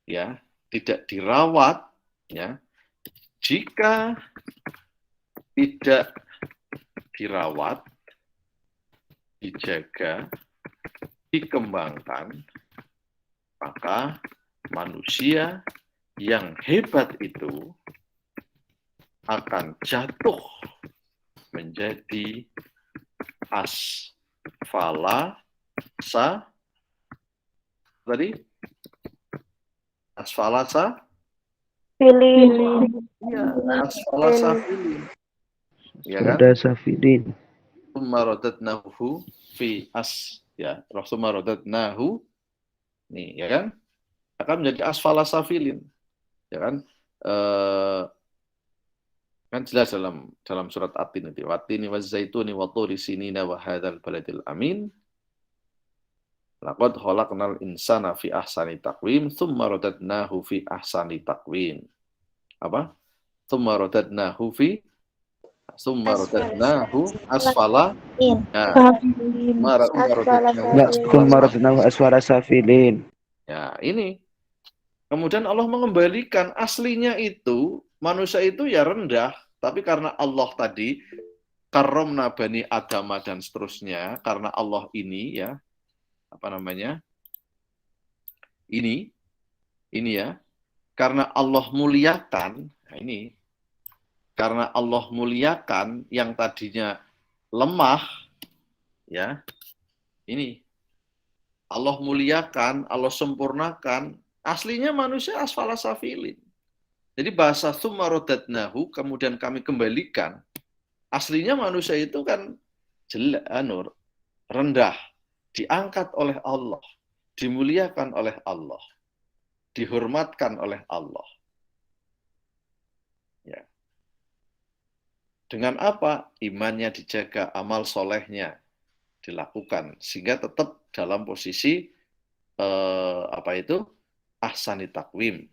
[SPEAKER 1] ya, tidak dirawat, ya, jika tidak dirawat, dijaga, dikembangkan, maka manusia yang hebat itu akan jatuh menjadi asfala tadi asfala
[SPEAKER 11] Pilih.
[SPEAKER 1] ya, asfala safilin, ya kan?
[SPEAKER 2] Ada safilin.
[SPEAKER 1] Marodatnahu fi ya, marodatnahu nih, ya kan? Akan menjadi asfala safilin, ya kan? Kan jelas dalam surat At-Tin itu, watini wazaituni wa turi sinina wa hadzal baladil amin. Laqad khalaqnal insana fi ahsani taqwim, tsumma radadnahu fi ahsani taqwim. Apa? Tsumma radadnahu asfala.
[SPEAKER 2] Asfala safilin.
[SPEAKER 1] Ya, ini. Kemudian Allah mengembalikan aslinya itu, manusia itu ya rendah, tapi karena Allah tadi karomna bani Adama dan seterusnya, karena Allah ini ya, apa namanya? Ini ya, karena Allah muliakan, nah ini, karena Allah muliakan yang tadinya lemah, ya, ini, Allah muliakan, Allah sempurnakan Aslinya manusia asfala safilin. Jadi bahasa tsumma radadnahu, kemudian kami kembalikan. Aslinya manusia itu kan rendah, diangkat oleh Allah, dimuliakan oleh Allah, dihormatkan oleh Allah. Ya. Dengan apa? Imannya dijaga, amal solehnya dilakukan, sehingga tetap dalam posisi ahsani takwim.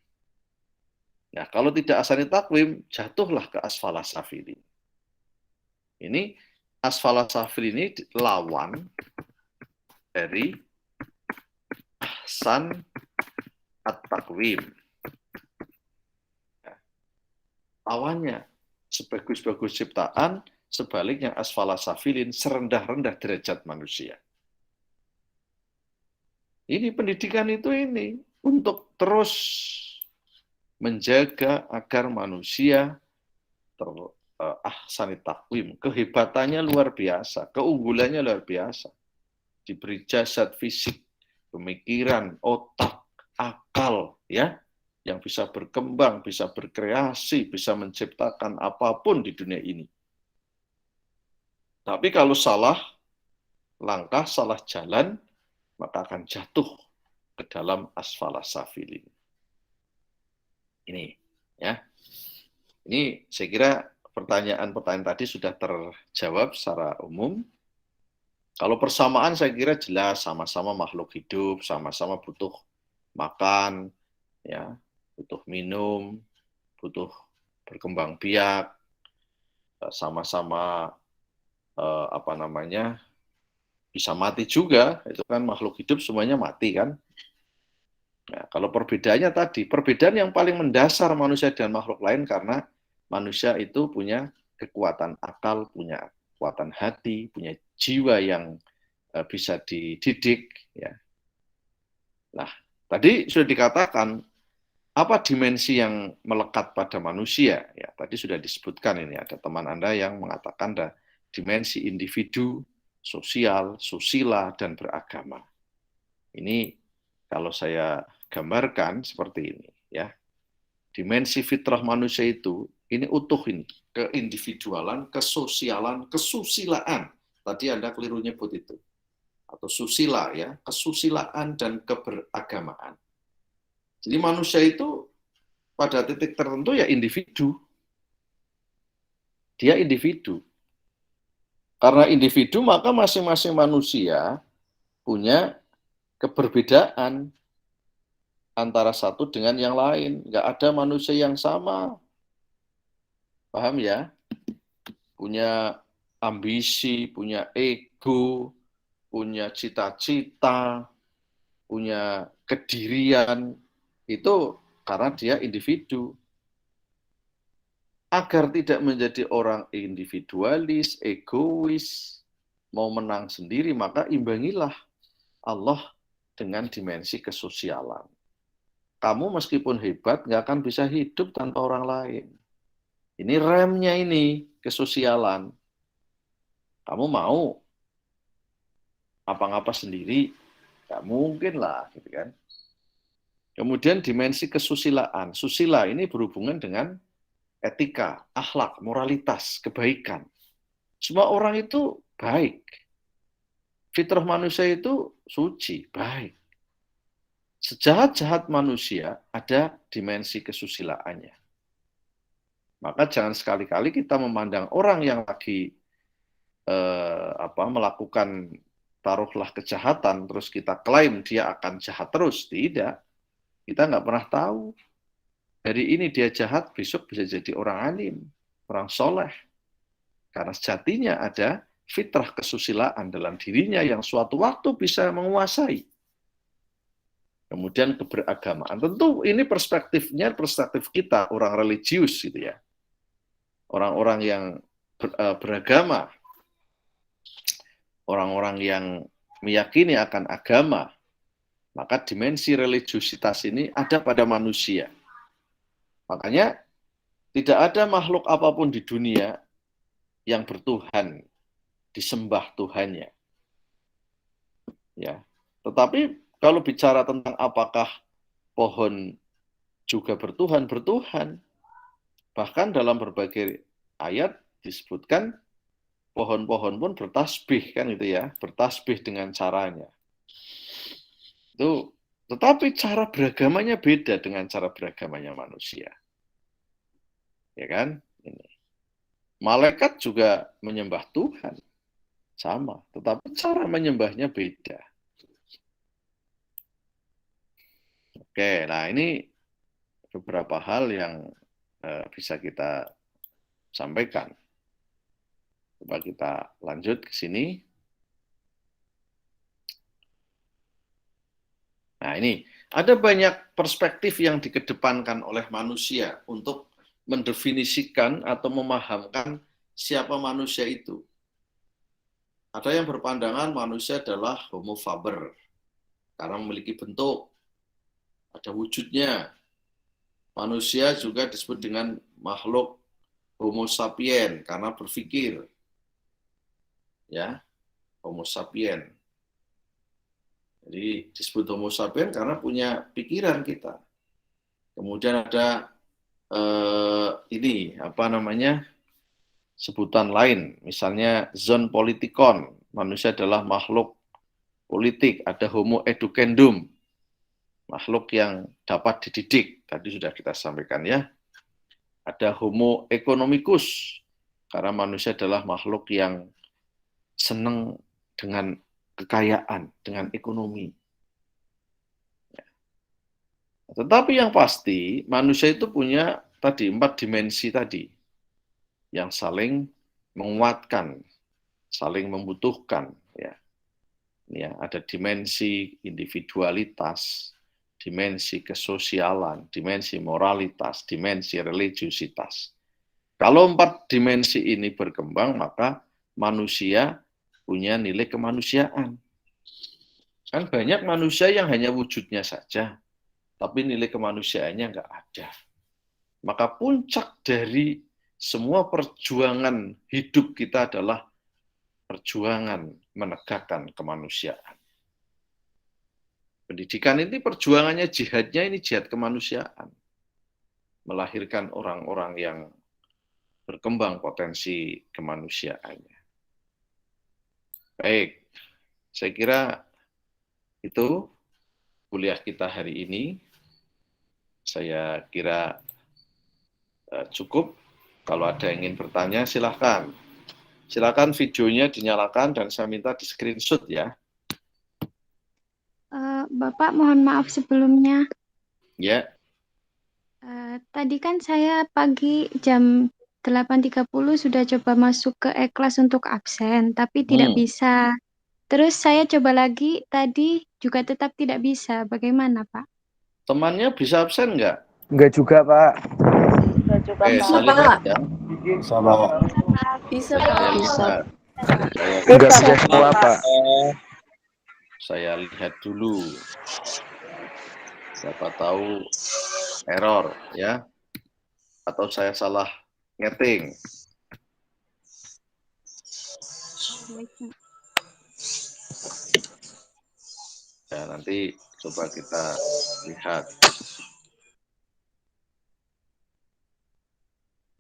[SPEAKER 1] Nah, kalau tidak ahsani takwim, jatuhlah ke asfala safilin. Ini asfala safilin ini lawan dari ahsan at-takwim. Lawannya, sebagus-bagus ciptaan, sebaliknya asfala safilin, serendah-rendah derajat manusia. Ini pendidikan itu ini untuk terus menjaga agar manusia ahsani takwim, kehebatannya luar biasa, keunggulannya luar biasa. Diberi jasad fisik, pemikiran, otak, akal, ya, yang bisa berkembang, bisa berkreasi, bisa menciptakan apapun di dunia ini. Tapi kalau salah langkah, salah jalan, maka akan jatuh ke dalam asfala safilin. Ini, ya. Ini saya kira pertanyaan-pertanyaan tadi sudah terjawab secara umum. Kalau persamaan saya kira jelas, sama-sama makhluk hidup, sama-sama butuh makan, ya, butuh minum, butuh berkembang biak, sama-sama bisa mati juga. Itu kan makhluk hidup semuanya mati kan. Nah, kalau perbedaannya tadi, perbedaan yang paling mendasar manusia dan makhluk lain karena manusia itu punya kekuatan akal, punya kekuatan hati, punya jiwa yang bisa dididik. Ya. Nah, tadi sudah dikatakan apa dimensi yang melekat pada manusia. Ya, tadi sudah disebutkan ini, ada teman Anda yang mengatakan ada dimensi individu, sosial, susila, dan beragama. Ini kalau saya gambarkan seperti ini, ya. Dimensi fitrah manusia itu ini utuh ini, keindividualan, kesosialan, kesusilaan. Tadi Anda keliru nyebut itu. Atau susila, ya, kesusilaan dan keberagamaan. Jadi manusia itu pada titik tertentu ya individu. Dia individu. Karena individu maka masing-masing manusia punya keberbedaan antara satu dengan yang lain. Nggak ada manusia yang sama. Paham ya? Punya ambisi, punya ego, punya cita-cita, punya kedirian. Itu karena dia individu. Agar tidak menjadi orang individualis, egois, mau menang sendiri, maka imbangilah Allah dengan dimensi kesosialan. Kamu meskipun hebat, nggak akan bisa hidup tanpa orang lain. Ini remnya ini, kesosialan. Kamu mau apa-apa sendiri, nggak mungkin lah, gitu kan. Kemudian dimensi kesusilaan. Susila ini berhubungan dengan etika, akhlak, moralitas, kebaikan. Semua orang itu baik. Fitrah manusia itu suci, baik. Sejahat-jahat manusia ada dimensi kesusilaannya. Maka jangan sekali-kali kita memandang orang yang lagi melakukan taruhlah kejahatan, terus kita klaim dia akan jahat terus. Tidak. Kita nggak pernah tahu. Hari ini dia jahat, besok bisa jadi orang alim, orang soleh. Karena sejatinya ada fitrah kesusilaan dalam dirinya yang suatu waktu bisa menguasai. Kemudian keberagamaan. Tentu ini perspektifnya, perspektif kita, orang religius gitu ya. Orang-orang yang beragama. Orang-orang yang meyakini akan agama. Maka dimensi religiusitas ini ada pada manusia. Makanya tidak ada makhluk apapun di dunia yang bertuhan, disembah Tuhannya. Ya. Tetapi kalau bicara tentang apakah pohon juga bertuhan. Bahkan dalam berbagai ayat disebutkan pohon-pohon pun bertasbih, kan itu ya, bertasbih dengan caranya. Itu, tetapi cara beragamanya beda dengan cara beragamanya manusia. Ya kan? Ini. Malaikat juga menyembah Tuhan. Sama, tetapi cara menyembahnya beda. Oke, nah ini beberapa hal yang bisa kita sampaikan. Coba kita lanjut ke sini. Nah ini, ada banyak perspektif yang dikedepankan oleh manusia untuk mendefinisikan atau memahamkan siapa manusia itu. Ada yang berpandangan manusia adalah homo faber, karena memiliki bentuk, ada wujudnya. Manusia juga disebut dengan makhluk homo sapien, karena berpikir. Ya, homo sapien. Jadi disebut homo sapien karena punya pikiran kita. Kemudian ada sebutan lain, misalnya zon politikon, manusia adalah makhluk politik, ada homo educandum, makhluk yang dapat dididik, tadi sudah kita sampaikan ya. Ada homo economicus, karena manusia adalah makhluk yang senang dengan kekayaan, dengan ekonomi. Tetapi yang pasti, manusia itu punya tadi 4 dimensi tadi, yang saling menguatkan, saling membutuhkan. Ya, ada dimensi individualitas, dimensi kesosialan, dimensi moralitas, dimensi religiusitas. Kalau 4 dimensi ini berkembang, maka manusia punya nilai kemanusiaan. Kan banyak manusia yang hanya wujudnya saja, tapi nilai kemanusiaannya nggak ada. Maka puncak dari semua perjuangan hidup kita adalah perjuangan menegakkan kemanusiaan. Pendidikan ini perjuangannya, jihadnya ini jihad kemanusiaan. Melahirkan orang-orang yang berkembang potensi kemanusiaannya. Baik, saya kira itu kuliah kita hari ini. Saya kira cukup. Kalau ada yang ingin bertanya, silahkan. Silakan videonya dinyalakan dan saya minta di screenshot ya.
[SPEAKER 12] Bapak, mohon maaf sebelumnya.
[SPEAKER 1] Ya.
[SPEAKER 12] Tadi kan saya pagi jam 8.30 sudah coba masuk ke E-kelas untuk absen, tapi tidak bisa. Terus saya coba lagi, tadi juga tetap tidak bisa. Bagaimana, Pak?
[SPEAKER 1] Temannya bisa absen nggak?
[SPEAKER 2] Enggak juga, Pak.
[SPEAKER 9] Bisa,
[SPEAKER 1] Pak. Ya.
[SPEAKER 2] Sama.
[SPEAKER 9] Bisa, Pak. Bisa.
[SPEAKER 2] Enggak bisa semua, Pak.
[SPEAKER 1] Saya lihat dulu. Siapa tahu error ya. Atau saya salah ngeting. Ya, nanti coba kita lihat.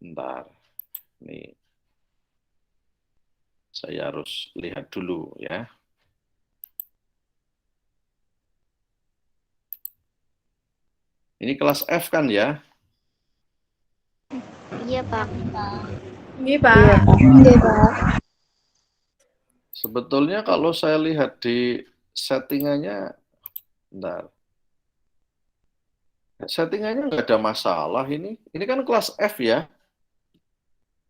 [SPEAKER 1] Bentar. Nih. Saya harus lihat dulu ya. Ini kelas F kan ya?
[SPEAKER 12] Iya, Pak.
[SPEAKER 6] Iya, Pak.
[SPEAKER 12] Iya, Pak.
[SPEAKER 1] Sebetulnya kalau saya lihat di settingannya, bentar. Settingannya nggak ada masalah ini. Ini kan kelas F ya.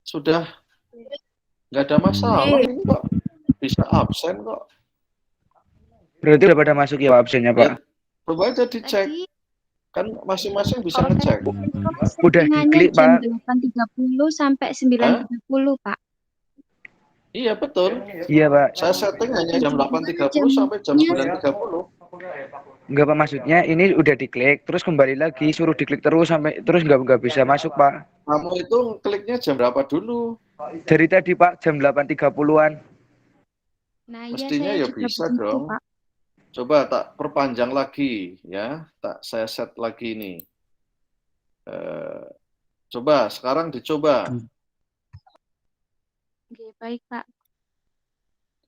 [SPEAKER 1] Sudah nggak ada masalah ini kok. Bisa absen kok.
[SPEAKER 2] Berarti udah pada masuk ya absennya, Pak?
[SPEAKER 1] Coba aja dicek. Kan masing-masing bisa ngecek.
[SPEAKER 2] Udah diklik, Pak.
[SPEAKER 12] Jam 8.30 sampai 9.30, Pak.
[SPEAKER 1] Iya, betul.
[SPEAKER 2] Iya, Pak.
[SPEAKER 1] Saya setting hanya jam 8.30 sampai jam 9.30.
[SPEAKER 2] Enggak, Pak, maksudnya ini udah diklik, terus kembali lagi, suruh diklik terus sampai terus nggak bisa masuk, Pak.
[SPEAKER 1] Kamu itu kliknya jam berapa dulu?
[SPEAKER 2] Dari tadi, Pak, jam 8.30-an.
[SPEAKER 12] Nah,
[SPEAKER 1] mestinya ya bisa dong.
[SPEAKER 12] Pak.
[SPEAKER 1] Coba tak perpanjang lagi ya, saya set lagi ini. Coba sekarang dicoba.
[SPEAKER 12] Oke, baik, Pak.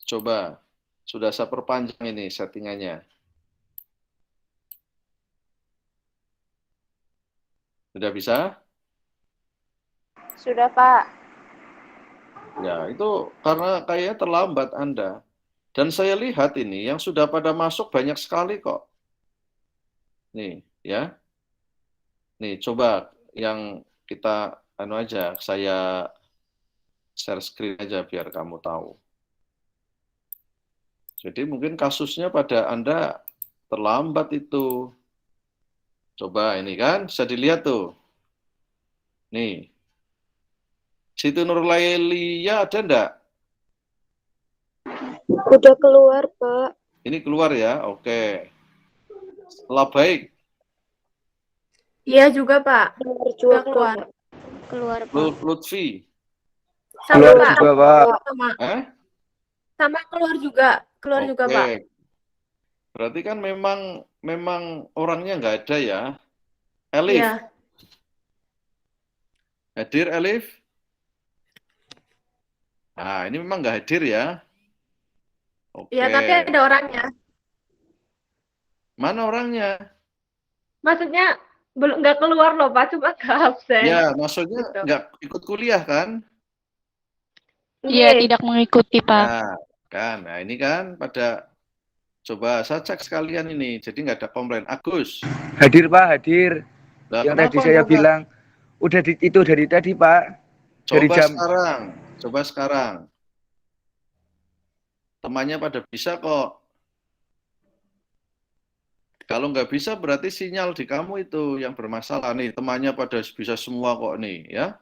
[SPEAKER 1] Coba. Sudah saya perpanjang ini settingannya. Sudah bisa?
[SPEAKER 6] Sudah, Pak.
[SPEAKER 1] Ya, itu karena kayaknya terlambat Anda. Dan saya lihat ini, yang sudah pada masuk banyak sekali kok. Nih, ya. Nih, coba yang kita, aja, saya share screen aja biar kamu tahu. Jadi mungkin kasusnya pada Anda terlambat itu. Coba ini kan, bisa dilihat tuh. Nih. Siti Nurlailia ada enggak?
[SPEAKER 13] Udah keluar, Pak.
[SPEAKER 1] Ini keluar ya, oke. Setelah baik.
[SPEAKER 6] Iya juga, Pak.
[SPEAKER 13] Sudah
[SPEAKER 6] keluar.
[SPEAKER 13] Keluar, Pak.
[SPEAKER 1] Lutfi.
[SPEAKER 6] Sama,
[SPEAKER 2] Keluar
[SPEAKER 6] Pak.
[SPEAKER 2] juga, Pak.
[SPEAKER 6] Sama keluar juga. Keluar juga, Pak.
[SPEAKER 1] Berarti kan memang orangnya nggak ada ya. Elif.
[SPEAKER 6] Iya.
[SPEAKER 1] Hadir Elif? Nah, ini memang nggak hadir ya. Oke.
[SPEAKER 6] Iya, tapi ada orangnya.
[SPEAKER 1] Mana orangnya?
[SPEAKER 6] Maksudnya belum nggak keluar loh, Pak, cuma nggak absen.
[SPEAKER 1] Ya, maksudnya nggak ikut kuliah kan?
[SPEAKER 5] Iya, tidak mengikuti, Pak.
[SPEAKER 1] Nah, kan. Nah, ini kan pada coba saya cek sekalian ini. Jadi nggak ada komplain. Agus.
[SPEAKER 2] Hadir, Pak, hadir.
[SPEAKER 1] Nah,
[SPEAKER 2] yang tadi saya bilang udah itu dari tadi, Pak. Dari
[SPEAKER 1] Coba
[SPEAKER 2] jam
[SPEAKER 1] sekarang. Coba sekarang. Temannya pada bisa kok. Kalau nggak bisa berarti sinyal di kamu itu yang bermasalah nih. Temannya pada bisa semua kok nih, ya.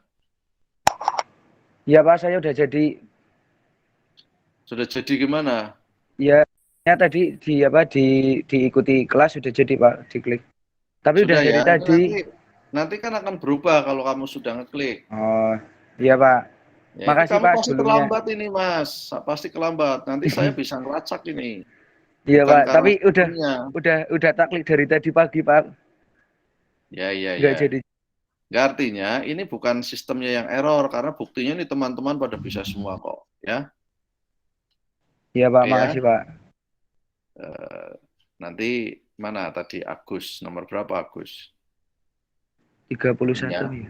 [SPEAKER 2] Ya, Pak, saya udah jadi.
[SPEAKER 1] Sudah jadi gimana?
[SPEAKER 2] Ya, tadi diikuti kelas sudah jadi, Pak, diklik. Tapi udah dari
[SPEAKER 1] ya?
[SPEAKER 2] tadi.
[SPEAKER 1] Nanti kan akan berubah kalau kamu sudah ngeklik.
[SPEAKER 2] Oh, iya, Pak.
[SPEAKER 1] Ya,
[SPEAKER 2] makasih,
[SPEAKER 1] kamu
[SPEAKER 2] Pak,
[SPEAKER 1] pasti
[SPEAKER 2] sebelumnya.
[SPEAKER 1] terlambat ini, Mas. Pasti terlambat. Nanti saya bisa ngelacak ini.
[SPEAKER 2] Iya,
[SPEAKER 1] Bukan
[SPEAKER 2] Pak, tapi
[SPEAKER 1] sebelumnya.
[SPEAKER 2] udah tak klik dari tadi pagi, Pak.
[SPEAKER 1] Ya.
[SPEAKER 2] Nggak jadi.
[SPEAKER 1] Nggak, artinya ini bukan sistemnya yang error, karena buktinya nih teman-teman pada bisa semua kok, ya.
[SPEAKER 2] Iya, Pak,
[SPEAKER 1] Oke,
[SPEAKER 2] makasih, Pak.
[SPEAKER 1] Nanti mana tadi Agus, nomor berapa Agus?
[SPEAKER 2] 31
[SPEAKER 1] ya.
[SPEAKER 2] ya.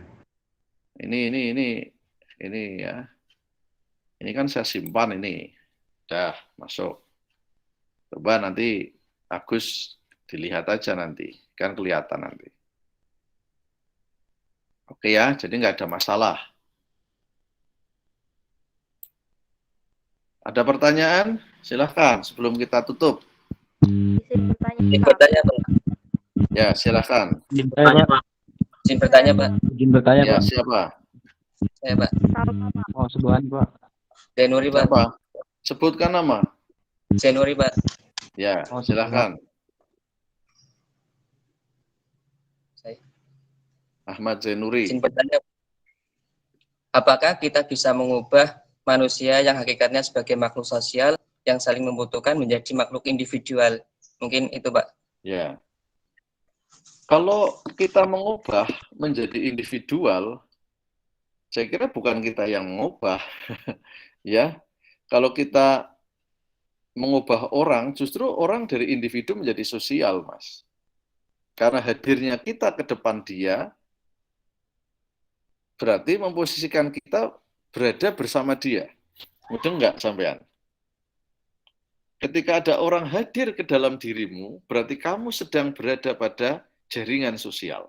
[SPEAKER 1] Ini ya. Ini kan saya simpan ini. Udah masuk. Coba nanti Agus dilihat aja nanti, kan kelihatan nanti. Oke ya, jadi nggak ada masalah. Ada pertanyaan? Silahkan sebelum kita tutup.
[SPEAKER 14] Bertanya, Pak.
[SPEAKER 1] Ya, silahkan.
[SPEAKER 14] Bertanya, Pak. Izin bertanya, Pak.
[SPEAKER 3] Izin bertanya,
[SPEAKER 1] Ya,
[SPEAKER 3] Pak.
[SPEAKER 1] siapa?
[SPEAKER 14] Saya, Pak.
[SPEAKER 3] Oh, Subhan, Pak.
[SPEAKER 14] Zainuri, Pak.
[SPEAKER 1] Siapa? Sebutkan nama.
[SPEAKER 14] Zainuri, Pak.
[SPEAKER 1] Ya, silahkan. Ahmad Zainuri.
[SPEAKER 14] Izin bertanya, apakah kita bisa mengubah manusia yang hakikatnya sebagai makhluk sosial yang saling membutuhkan menjadi makhluk individual? Mungkin itu, Pak.
[SPEAKER 1] Ya. Kalau kita mengubah menjadi individual, saya kira bukan kita yang mengubah. Ya. Kalau kita mengubah orang, justru orang dari individu menjadi sosial, Mas. Karena hadirnya kita ke depan dia, berarti memposisikan kita berada bersama dia. Mudeng nggak sampean? Ketika ada orang hadir ke dalam dirimu, berarti kamu sedang berada pada jaringan sosial.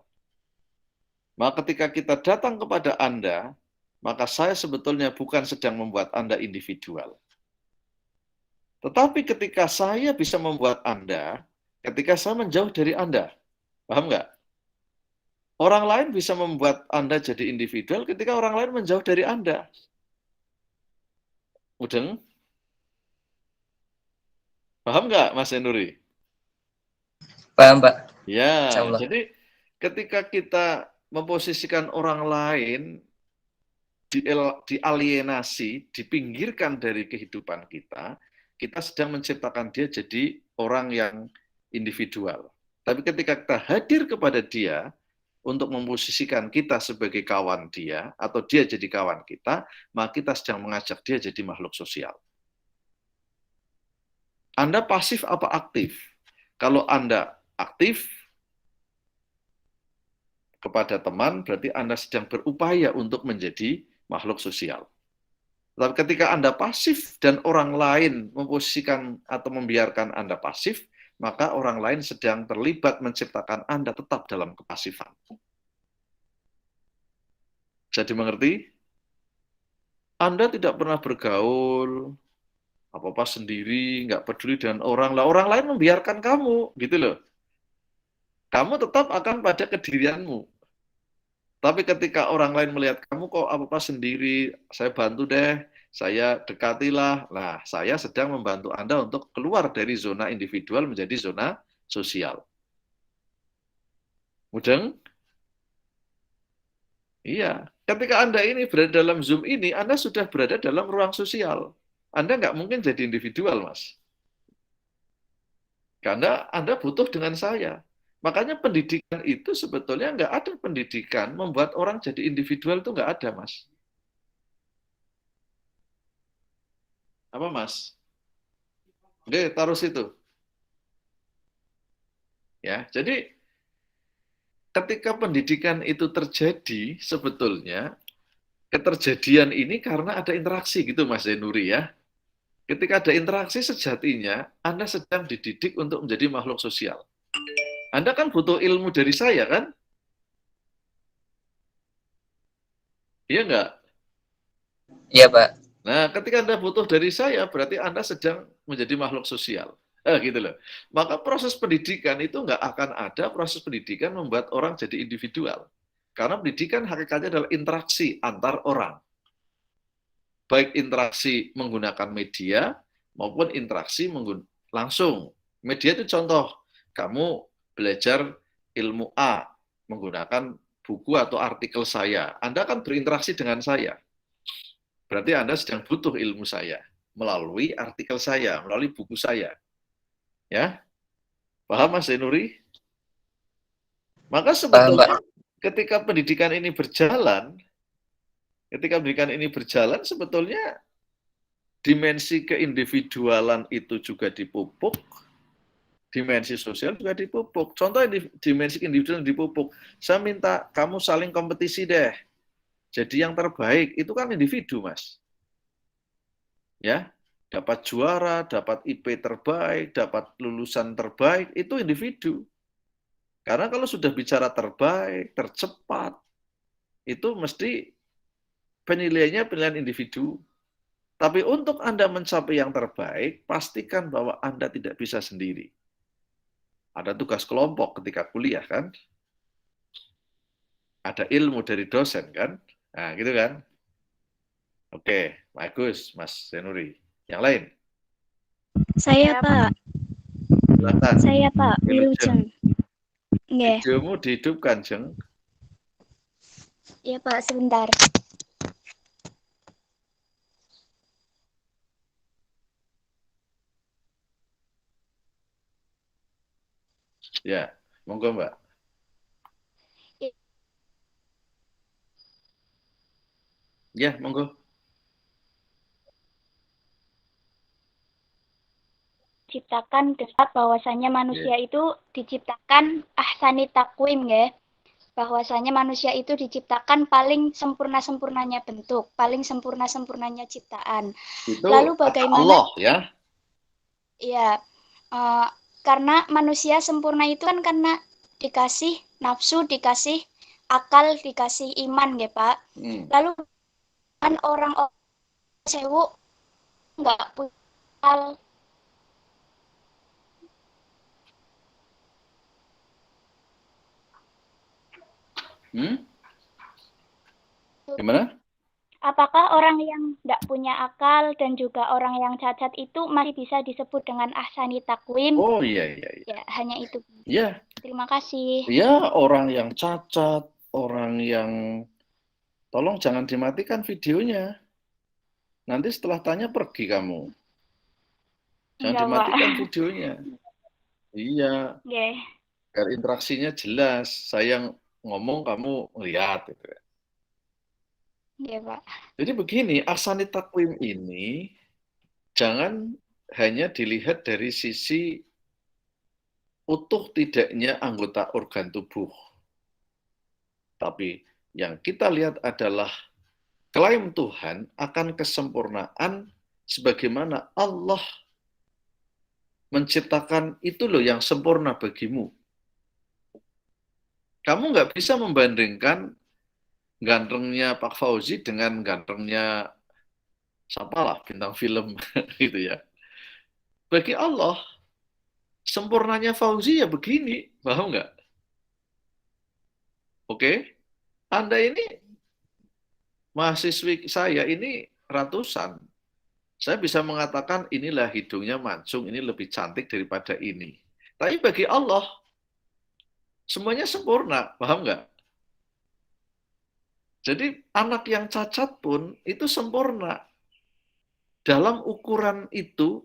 [SPEAKER 1] Maka ketika kita datang kepada Anda, maka saya sebetulnya bukan sedang membuat Anda individual. Tetapi ketika saya bisa membuat Anda, ketika saya menjauh dari Anda, paham nggak? Orang lain bisa membuat Anda jadi individual ketika orang lain menjauh dari Anda. Mudeng? Paham nggak, Mas Zainuri?
[SPEAKER 14] Paham, Pak.
[SPEAKER 1] Ya,
[SPEAKER 14] Insyaallah.
[SPEAKER 1] jadi ketika kita memposisikan orang lain dialienasi, dipinggirkan dari kehidupan kita, kita sedang menciptakan dia jadi orang yang individual. Tapi ketika kita hadir kepada dia untuk memposisikan kita sebagai kawan dia, atau dia jadi kawan kita, maka kita sedang mengajak dia jadi makhluk sosial. Anda pasif apa aktif? Kalau Anda aktif kepada teman, berarti Anda sedang berupaya untuk menjadi makhluk sosial. Tapi ketika Anda pasif dan orang lain memposisikan atau membiarkan Anda pasif, maka orang lain sedang terlibat menciptakan Anda tetap dalam kepasifan. Bisa dimengerti? Anda tidak pernah bergaul, apa-apa sendiri, nggak peduli dengan orang. Lah orang lain membiarkan kamu, gitu loh. Kamu tetap akan pada kedirianmu. Tapi ketika orang lain melihat kamu kok apa-apa sendiri, saya bantu deh, saya dekatilah. Nah, saya sedang membantu Anda untuk keluar dari zona individual menjadi zona sosial. Mudeng? Iya. Ketika Anda ini berada dalam Zoom ini, Anda sudah berada dalam ruang sosial. Anda nggak mungkin jadi individual, Mas. Karena Anda butuh dengan saya. Makanya pendidikan itu sebetulnya nggak ada pendidikan membuat orang jadi individual itu nggak ada, Mas. Apa, Mas? Oke, taruh situ. Ya, jadi ketika pendidikan itu terjadi, sebetulnya keterjadian ini karena ada interaksi gitu, Mas Zainuri ya. Ketika ada interaksi sejatinya, Anda sedang dididik untuk menjadi makhluk sosial. Anda kan butuh ilmu dari saya, kan? Iya nggak?
[SPEAKER 14] Iya, Pak.
[SPEAKER 1] Nah, ketika Anda butuh dari saya, berarti Anda sedang menjadi makhluk sosial. Gitu loh. Maka proses pendidikan itu nggak akan ada proses pendidikan membuat orang jadi individual. Karena pendidikan hakikatnya adalah interaksi antar orang. Baik interaksi menggunakan media, maupun interaksi langsung. Media itu contoh, kamu belajar ilmu A menggunakan buku atau artikel saya. Anda akan berinteraksi dengan saya. Berarti Anda sedang butuh ilmu saya melalui artikel saya, melalui buku saya. Ya, paham Mas Zainuri? Maka sebetulnya ketika pendidikan ini berjalan, sebetulnya dimensi keindividualan itu juga dipupuk, dimensi sosial juga dipupuk. Contoh dimensi individual dipupuk. Saya minta kamu saling kompetisi deh. Jadi yang terbaik itu kan individu, Mas. Ya, dapat juara, dapat IP terbaik, dapat lulusan terbaik, itu individu. Karena kalau sudah bicara terbaik, tercepat, itu mesti penilaiannya penilaian individu. Tapi untuk Anda mencapai yang terbaik, pastikan bahwa Anda tidak bisa sendiri. Ada tugas kelompok ketika kuliah, kan? Ada ilmu dari dosen, kan? Nah, gitu kan? Oke, bagus, Mas Zainuri. Yang lain?
[SPEAKER 13] Saya, Pak.
[SPEAKER 1] Silakan.
[SPEAKER 13] Saya, Pak. Wilujeng. Nggih.
[SPEAKER 1] Videomu dihidupkan, Jeng.
[SPEAKER 13] Iya, Pak, sebentar.
[SPEAKER 1] Ya, monggo Mbak. Ya, monggo.
[SPEAKER 13] Ciptakan desat bahwasanya manusia itu diciptakan ahsani takwim, nggih. Bahwasanya manusia itu diciptakan paling sempurna-sempurnanya bentuk, paling sempurna-sempurnanya ciptaan.
[SPEAKER 1] Itu
[SPEAKER 13] lalu bagaimana
[SPEAKER 1] Allah ya?
[SPEAKER 13] Iya, karena manusia sempurna itu kan karena dikasih nafsu, dikasih akal, dikasih iman, ya Pak. Lalu kan orang sewu nggak punya akal.
[SPEAKER 1] Gimana?
[SPEAKER 13] Apakah orang yang nggak punya akal dan juga orang yang cacat itu masih bisa disebut dengan ahsani takwim?
[SPEAKER 1] Oh iya.
[SPEAKER 13] Ya, hanya itu.
[SPEAKER 1] Iya.
[SPEAKER 13] Terima kasih.
[SPEAKER 1] Ya, orang yang cacat, orang yang... Tolong jangan dimatikan videonya. Nanti setelah tanya pergi kamu. Jangan dimatikan videonya. Iya,
[SPEAKER 13] Nggih.
[SPEAKER 1] biar interaksinya jelas. Saya ngomong, kamu ngeliat. Gitu.
[SPEAKER 13] Nggih, Pak.
[SPEAKER 1] Jadi begini, ahsani takwim ini jangan hanya dilihat dari sisi utuh tidaknya anggota organ tubuh. Tapi yang kita lihat adalah klaim Tuhan akan kesempurnaan sebagaimana Allah menciptakan itu loh yang sempurna bagimu. Kamu nggak bisa membandingkan gantengnya Pak Fauzi dengan gantengnya siapalah bintang film gitu ya. Bagi Allah, sempurnanya Fauzi ya begini, paham nggak? Oke, Anda ini mahasiswi saya ini ratusan. Saya bisa mengatakan inilah hidungnya mancung, ini lebih cantik daripada ini. Tapi bagi Allah, semuanya sempurna, paham nggak? Jadi anak yang cacat pun itu sempurna. Dalam ukuran itu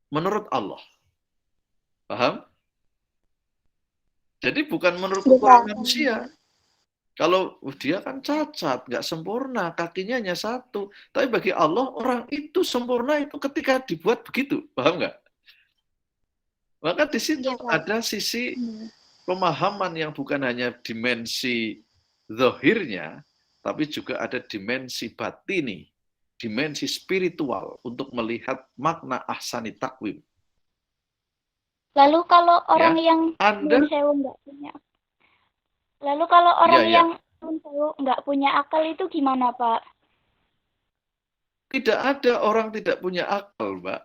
[SPEAKER 1] menurut Allah. Paham? Jadi bukan menurut ukuran manusia. Kalau dia kan cacat, nggak sempurna, kakinya hanya satu. Tapi bagi Allah, orang itu sempurna itu ketika dibuat begitu. Paham nggak? Maka di situ ada sisi pemahaman yang bukan hanya dimensi zahirnya, tapi juga ada dimensi batini, dimensi spiritual untuk melihat makna ahsani takwim.
[SPEAKER 13] Lalu kalau orang
[SPEAKER 1] Ya,
[SPEAKER 13] yang
[SPEAKER 1] Anda
[SPEAKER 13] nyuwun sewu nggak punya, lalu kalau orang
[SPEAKER 1] ya.
[SPEAKER 13] yang nyuwun sewu nggak punya akal itu gimana, Pak?
[SPEAKER 1] Tidak ada orang tidak punya akal, Mbak.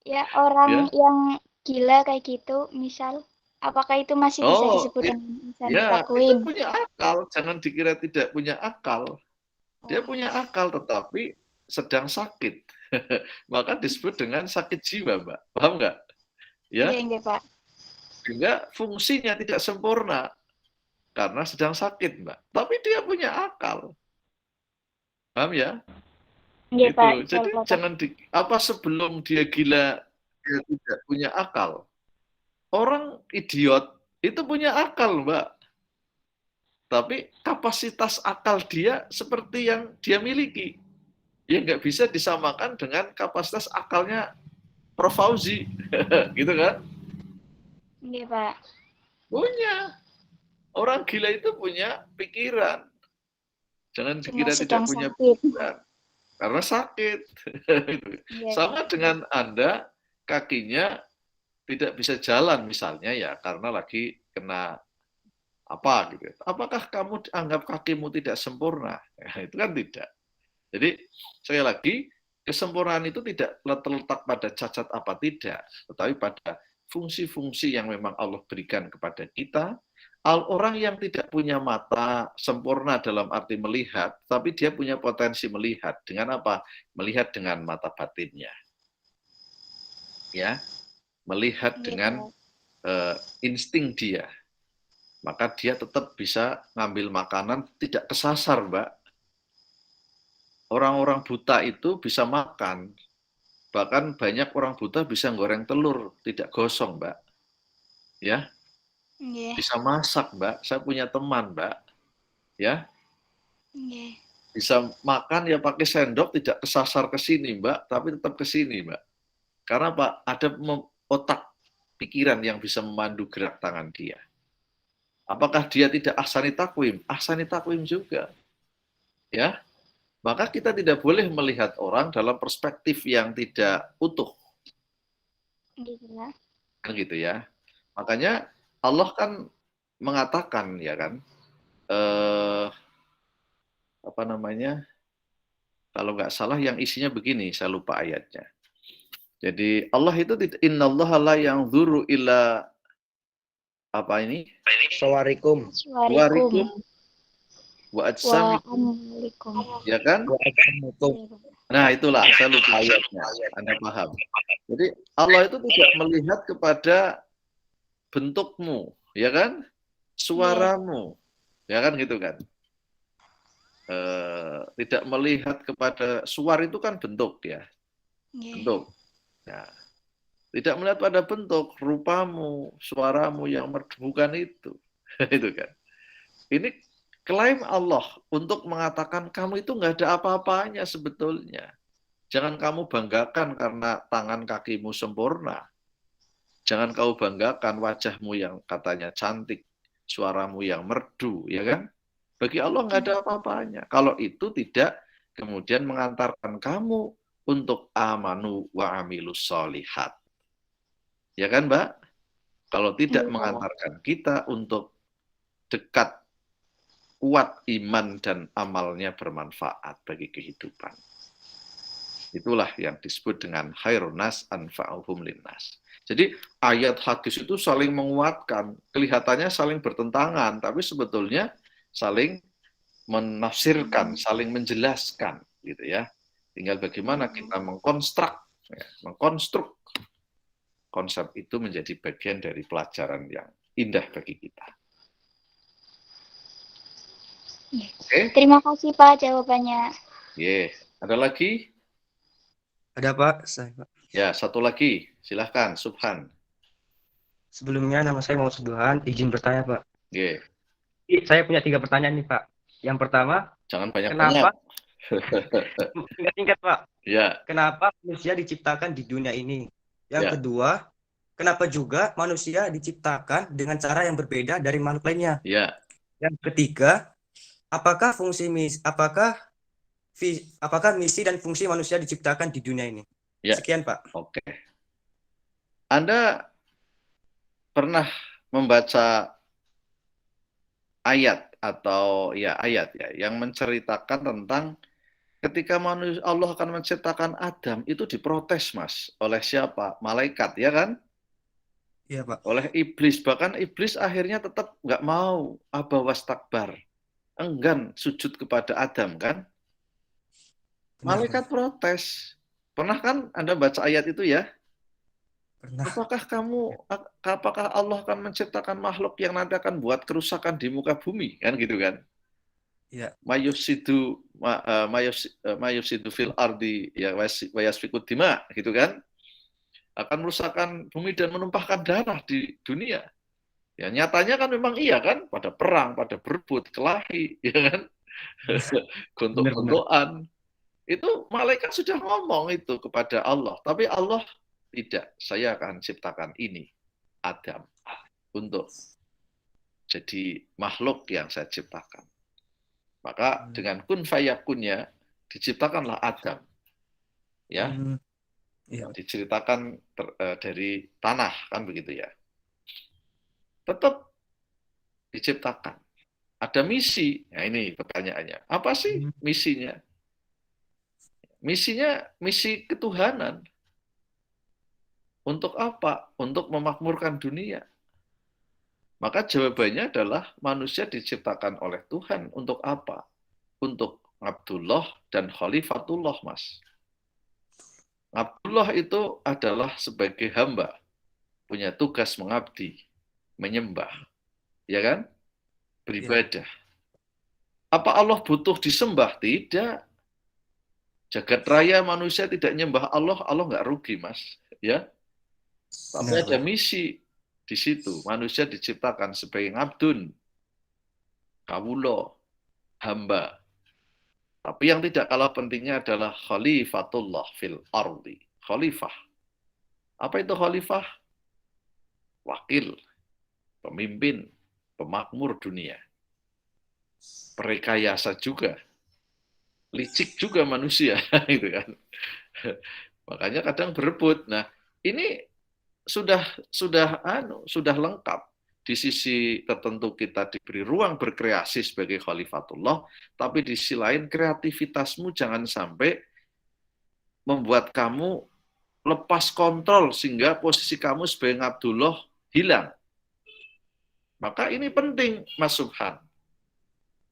[SPEAKER 13] Ya
[SPEAKER 1] Ya.
[SPEAKER 13] orang yang gila kayak gitu, misal, apakah itu masih bisa
[SPEAKER 1] Oh,
[SPEAKER 13] disebut dengan ahsani
[SPEAKER 1] ya, itu
[SPEAKER 13] takwim?
[SPEAKER 1] punya akal. Jangan dikira tidak punya akal. Dia punya akal, tetapi sedang sakit. Maka disebut dengan sakit jiwa, Mbak. Paham nggak? Ya,
[SPEAKER 13] Iya, nggih, Pak.
[SPEAKER 1] sehingga fungsinya tidak sempurna karena sedang sakit, Mbak. Tapi dia punya akal. Paham ya?
[SPEAKER 13] Nggih,
[SPEAKER 1] Itu.
[SPEAKER 13] Pak.
[SPEAKER 1] Jadi
[SPEAKER 13] Insyaallah, Pak.
[SPEAKER 1] jangan apa sebelum dia gila, dia tidak punya akal. Orang idiot itu punya akal, Mbak. Tapi kapasitas akal dia seperti yang dia miliki. Ya nggak bisa disamakan dengan kapasitas akalnya Prof. Fauzi. Gitu kan?
[SPEAKER 13] Nggih, Pak.
[SPEAKER 1] Punya. Orang gila itu punya pikiran. Jangan
[SPEAKER 13] Cuma
[SPEAKER 1] dikira tidak
[SPEAKER 13] sedang
[SPEAKER 1] punya
[SPEAKER 13] sakit.
[SPEAKER 1] pikiran. Karena sakit.
[SPEAKER 13] Iya,
[SPEAKER 1] Sama
[SPEAKER 13] Pak.
[SPEAKER 1] dengan Anda, kakinya tidak bisa jalan misalnya ya karena lagi kena apa gitu. Apakah kamu anggap kakimu tidak sempurna? Ya, itu kan tidak. Jadi sekali lagi kesempurnaan itu tidak terletak pada cacat apa tidak, tetapi pada fungsi-fungsi yang memang Allah berikan kepada kita. Orang yang tidak punya mata sempurna dalam arti melihat, tapi dia punya potensi melihat. Dengan apa? Melihat dengan mata batinnya. Ya, melihat dengan insting dia. Maka dia tetap bisa ngambil makanan, tidak kesasar, Mbak. Orang-orang buta itu bisa makan. Bahkan banyak orang buta bisa goreng telur, tidak gosong, Mbak. Ya,
[SPEAKER 13] Nggih.
[SPEAKER 1] bisa masak, Mbak. Saya punya teman, Mbak. Ya,
[SPEAKER 13] Nggih.
[SPEAKER 1] bisa makan ya pakai sendok, tidak kesasar ke sini, Mbak, tapi tetap ke sini, Mbak. Karena Pak, ada otak pikiran yang bisa memandu gerak tangan dia. Apakah dia tidak ahsani takwim? Ahsani takwim juga. Ya, maka kita tidak boleh melihat orang dalam perspektif yang tidak utuh. Kan gitu ya. Makanya Allah kan mengatakan ya kan, apa namanya? Kalau nggak salah yang isinya begini, saya lupa ayatnya. Jadi Allah itu innallaha la yanzuru ila apa ini?
[SPEAKER 2] Sawarikum.
[SPEAKER 1] Warikum wa ajsamikum. Ya kan? Nah, itulah saya lupa ayatnya. Anda paham. Jadi Allah itu tidak melihat kepada bentukmu, ya kan? Suaramu. Ya kan gitu kan? Tidak melihat kepada suara itu kan bentuk ya. Bentuk. Nah, Tidak melihat pada bentuk, rupamu, suaramu yang merdu, bukan itu. Itu kan. Ini klaim Allah untuk mengatakan kamu itu nggak ada apa-apanya sebetulnya. Jangan kamu banggakan karena tangan kakimu sempurna. Jangan kau banggakan wajahmu yang katanya cantik, suaramu yang merdu, ya kan? Bagi Allah nggak ada apa-apanya. Kalau itu tidak kemudian mengantarkan kamu untuk amanu wa amilus solihat. Ya kan, Mbak? Kalau tidak mengantarkan kita untuk dekat, kuat iman dan amalnya bermanfaat bagi kehidupan. Itulah yang disebut dengan khairun nas anfa'uhum linnas. Jadi ayat hadis itu saling menguatkan, kelihatannya saling bertentangan, tapi sebetulnya saling menafsirkan, saling menjelaskan, gitu ya. Tinggal bagaimana kita mengkonstruk konsep itu menjadi bagian dari pelajaran yang indah bagi kita.
[SPEAKER 13] Oke. Terima kasih Pak jawabannya.
[SPEAKER 1] Ada lagi?
[SPEAKER 8] Ada Pak, saya Pak.
[SPEAKER 1] Ya, satu lagi. Silahkan, Subhan.
[SPEAKER 3] Sebelumnya nama saya Muhammad Subhan, izin bertanya Pak.
[SPEAKER 14] Saya punya 3 pertanyaan nih Pak. Yang pertama,
[SPEAKER 1] jangan banyak
[SPEAKER 14] kenapa? Singkat Pak.
[SPEAKER 1] Ya.
[SPEAKER 14] Kenapa manusia diciptakan di dunia ini? Yang kedua, kenapa juga manusia diciptakan dengan cara yang berbeda dari makhluk lainnya?
[SPEAKER 1] Ya.
[SPEAKER 14] Yang ketiga, apakah misi dan fungsi manusia diciptakan di dunia ini?
[SPEAKER 1] Ya.
[SPEAKER 14] Sekian Pak.
[SPEAKER 1] Oke. Anda pernah membaca ayat atau ayat yang menceritakan tentang ketika Allah akan menciptakan Adam itu diprotes Mas oleh siapa? Malaikat, ya kan?
[SPEAKER 14] Iya Pak.
[SPEAKER 1] Oleh iblis, bahkan iblis akhirnya tetap nggak mau, aba wastakbar, enggan sujud kepada Adam kan? Malaikat protes. Pernah kan Anda baca ayat itu ya?
[SPEAKER 14] Pernah.
[SPEAKER 1] Apakah Allah akan menciptakan makhluk yang nanti akan buat kerusakan di muka bumi kan gitu kan?
[SPEAKER 14] Iya.
[SPEAKER 1] Mayusidu fil ardi ya wayasfikud dima gitu kan? Akan merusakkan bumi dan menumpahkan darah di dunia. Ya nyatanya kan memang iya kan, pada perang, pada berebut, kelahi, ya kan? Gontok-gontokan. Itu malaikat sudah ngomong itu kepada Allah, tapi Allah tidak, saya akan ciptakan ini, Adam, untuk jadi makhluk yang saya ciptakan. Maka dengan kun fayakunnya diciptakanlah Adam. Ya. Diceritakan dari tanah kan begitu ya. Tetap diciptakan. Ada misi. Nah ini pertanyaannya. Apa sih misinya? Misinya misi ketuhanan. Untuk apa? Untuk memakmurkan dunia. Maka jawabannya adalah manusia diciptakan oleh Tuhan untuk apa? Untuk Abdullah dan Khalifatullah, Mas. Abdullah itu adalah sebagai hamba, punya tugas mengabdi, menyembah, ya kan? Beribadah. Apa Allah butuh disembah? Tidak. Jagat raya manusia tidak nyembah Allah, Allah nggak rugi, Mas. Ya. Tapi ada misi di situ. Manusia diciptakan sebagai abdun, kawulo, hamba. Tapi yang tidak kalah pentingnya adalah khalifatullah fil ardi. Khalifah. Apa itu khalifah? Wakil, pemimpin, pemakmur dunia. Perekayasa juga. Licik juga manusia, gitu kan. Makanya kadang berebut. Nah, ini sudah lengkap. Di sisi tertentu kita diberi ruang berkreasi sebagai khalifatullah, tapi di sisi lain kreativitasmu jangan sampai membuat kamu lepas kontrol sehingga posisi kamu sebagai Abdullah hilang. Maka ini penting, Mas Subhan.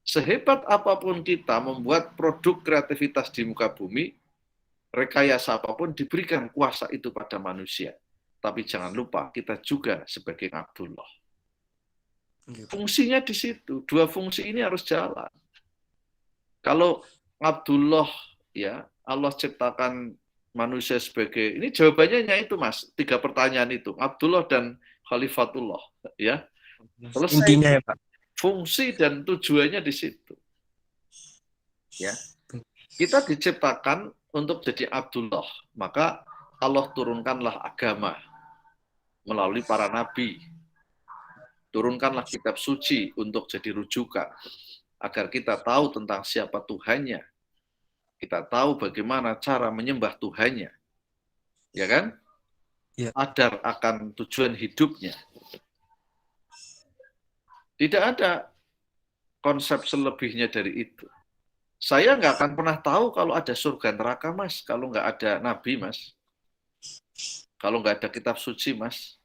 [SPEAKER 1] Sehebat apapun kita membuat produk kreativitas di muka bumi, rekayasa apapun diberikan kuasa itu pada manusia. Tapi jangan lupa kita juga sebagai Abdullah. Fungsinya di situ. Dua fungsi ini harus jalan. Kalau Abdullah ya Allah ciptakan manusia sebagai, ini jawabannya itu Mas, 3 pertanyaan itu, Abdullah dan Khalifatullah, ya. Selesai.
[SPEAKER 8] Intinya ya Pak.
[SPEAKER 1] Fungsi dan tujuannya di situ. Ya. Kita diciptakan untuk jadi Abdullah, maka Allah turunkanlah agama melalui para nabi. Turunkanlah kitab suci untuk jadi rujukan agar kita tahu tentang siapa Tuhannya. Kita tahu bagaimana cara menyembah Tuhannya. Ya kan?
[SPEAKER 8] Ya.
[SPEAKER 1] Sadar akan tujuan hidupnya. Tidak ada konsep selebihnya dari itu. Saya nggak akan pernah tahu kalau ada surga neraka, Mas. Kalau nggak ada nabi, Mas. Kalau nggak ada kitab suci, Mas.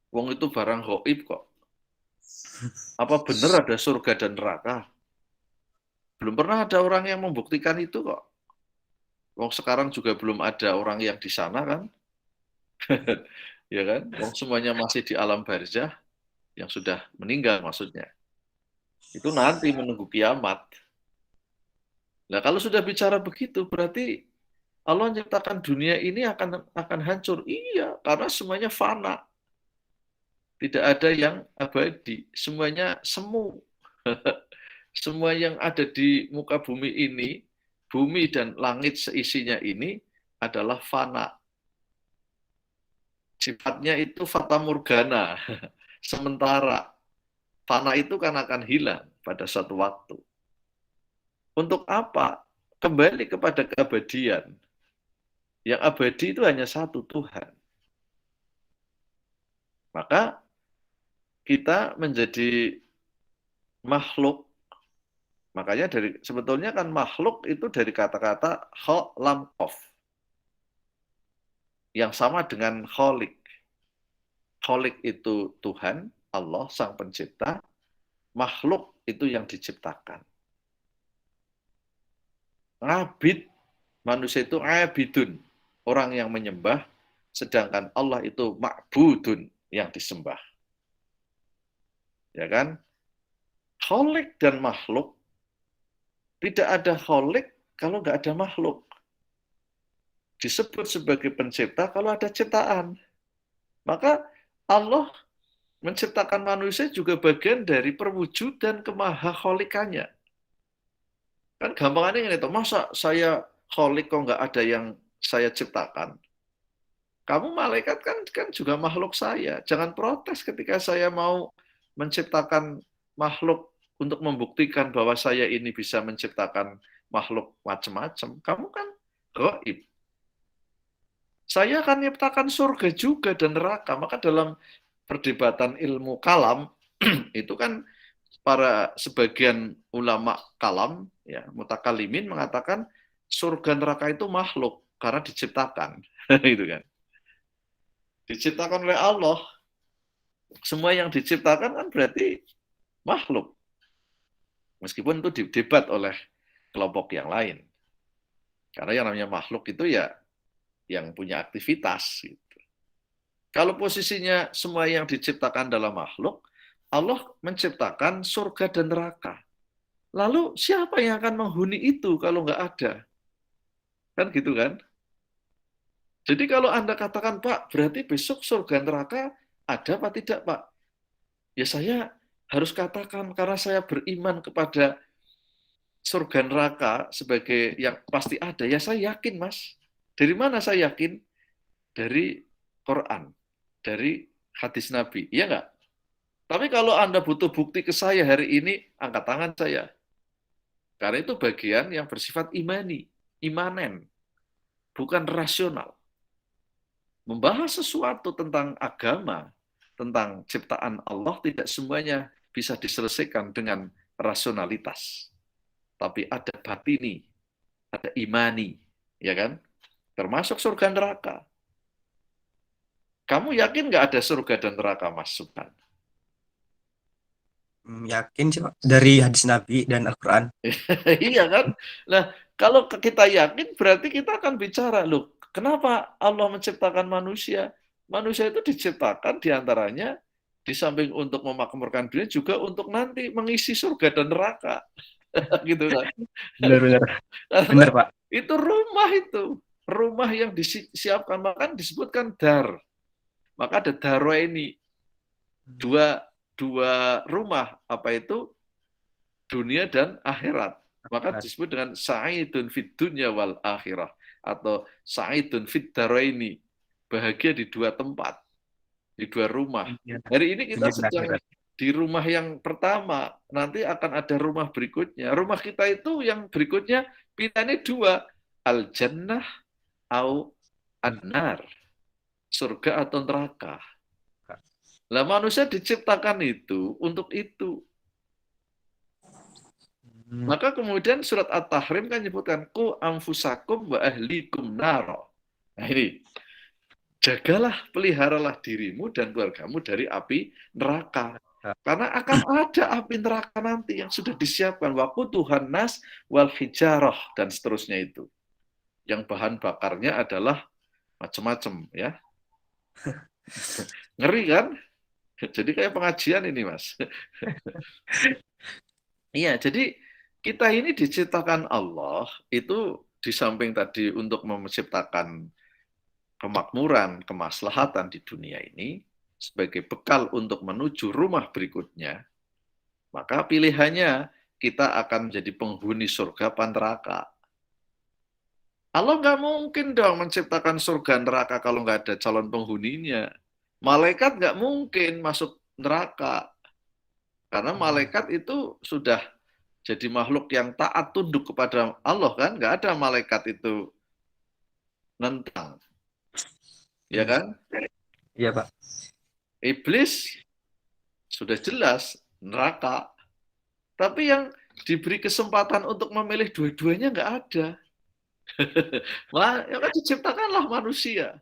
[SPEAKER 1] Wong itu barang gaib kok. Apa benar ada surga dan neraka? Belum pernah ada orang yang membuktikan itu kok. Wong sekarang juga belum ada orang yang di sana kan? Ya kan? Wong semuanya masih di alam barzah yang sudah meninggal maksudnya. Itu nanti menunggu kiamat. Nah, kalau sudah bicara begitu berarti Allah menciptakan dunia ini akan hancur. Iya, karena semuanya fana. Tidak ada yang abadi, semuanya semu. Semua yang ada di muka bumi ini, bumi dan langit seisinya ini adalah fana. Sifatnya itu fata morgana, sementara. Fana itu kan akan hilang pada suatu waktu. Untuk apa? Kembali kepada keabadian. Yang abadi itu hanya satu, Tuhan. Maka kita menjadi makhluk. Makanya sebetulnya kan makhluk itu dari kata-kata kho lam kof, yang sama dengan kholik. Kholik itu Tuhan, Allah sang pencipta, makhluk itu yang diciptakan. Ngabid, manusia itu abidun, orang yang menyembah, sedangkan Allah itu ma'budun, yang disembah. Ya kan? Kholik dan makhluk, tidak ada kholik kalau nggak ada makhluk. Disebut sebagai pencipta kalau ada ciptaan. Maka Allah menciptakan manusia juga bagian dari perwujudan kemahakholikannya. Kan gampangannya ini, masa saya kholik kok nggak ada yang saya ciptakan? Kamu malaikat kan juga makhluk saya. Jangan protes ketika saya mau menciptakan makhluk untuk membuktikan bahwa saya ini bisa menciptakan makhluk macam-macam. Kamu kan gaib. Saya akan menciptakan surga juga dan neraka. Maka dalam perdebatan ilmu kalam, itu kan para sebagian ulama kalam, ya, mutakalimin mengatakan surga neraka itu makhluk karena diciptakan. Itu kan. Diciptakan oleh Allah. Semua yang diciptakan kan berarti makhluk. Meskipun itu didebat oleh kelompok yang lain. Karena yang namanya makhluk itu ya yang punya aktivitas. Gitu. Kalau posisinya semua yang diciptakan dalam makhluk, Allah menciptakan surga dan neraka. Lalu siapa yang akan menghuni itu kalau nggak ada? Kan gitu kan? Jadi kalau Anda katakan, Pak, berarti besok surga neraka ada apa tidak, Pak? Ya saya harus katakan karena saya beriman kepada surga neraka sebagai yang pasti ada. Ya saya yakin, Mas. Dari mana saya yakin? Dari Quran, dari hadis Nabi. Iya nggak? Tapi kalau Anda butuh bukti ke saya hari ini, angkat tangan saya. Karena itu bagian yang bersifat imani, imanen, bukan rasional. Membahas sesuatu tentang agama, tentang ciptaan Allah, tidak semuanya bisa diselesaikan dengan rasionalitas. Tapi ada batini, ada imani, ya kan? Termasuk surga neraka. Kamu yakin nggak ada surga dan neraka, Mas Subhan?
[SPEAKER 8] Yakin sih Pak, dari hadis Nabi dan Al-Quran.
[SPEAKER 1] Iya kan? Nah, kalau kita yakin berarti kita akan bicara, loh, kenapa Allah menciptakan manusia? Manusia itu diciptakan diantaranya di samping untuk memakmurkan dunia juga untuk nanti mengisi surga dan neraka. Gitu kan?
[SPEAKER 8] Benar, Pak.
[SPEAKER 1] Itu rumah itu. rumah yang disiapkan, maka disebutkan dar. Maka ada daraini, dua rumah, apa itu? Dunia dan akhirat. Maka disebut dengan sa'idun fid dunya wal akhirah, atau sa'idun fid daraini, bahagia di dua tempat, di dua rumah. Hari ini kita sedang di rumah yang pertama, nanti akan ada rumah berikutnya. Rumah kita itu yang berikutnya pilihannya dua, al jannah au an-nar, surga atau neraka. Lah manusia diciptakan itu untuk itu. Maka kemudian surat At-Tahrim kan menyebutkan ku anfusakum wa ahlikum naro. Nah ini, jagalah, peliharalah dirimu dan keluargamu dari api neraka. Karena akan ada api neraka nanti yang sudah disiapkan. Waquduhan nas wal hijarah, dan seterusnya itu. Yang bahan bakarnya adalah macam-macam, ya. Ngeri kan? Jadi kayak pengajian ini, Mas. Iya, jadi kita ini diciptakan Allah itu di samping tadi untuk menciptakan kemakmuran, kemaslahatan di dunia ini sebagai bekal untuk menuju rumah berikutnya, maka pilihannya kita akan menjadi penghuni surga apa neraka. Allah nggak mungkin dong menciptakan surga neraka kalau nggak ada calon penghuninya. Malaikat nggak mungkin masuk neraka. Karena malaikat itu sudah jadi makhluk yang taat tunduk kepada Allah, kan? Nggak ada malaikat itu nentang. Ya kan?
[SPEAKER 3] Iya, Pak.
[SPEAKER 1] Iblis sudah jelas neraka. Tapi yang diberi kesempatan untuk memilih dua-duanya nggak ada. Ya kan diciptakanlah manusia.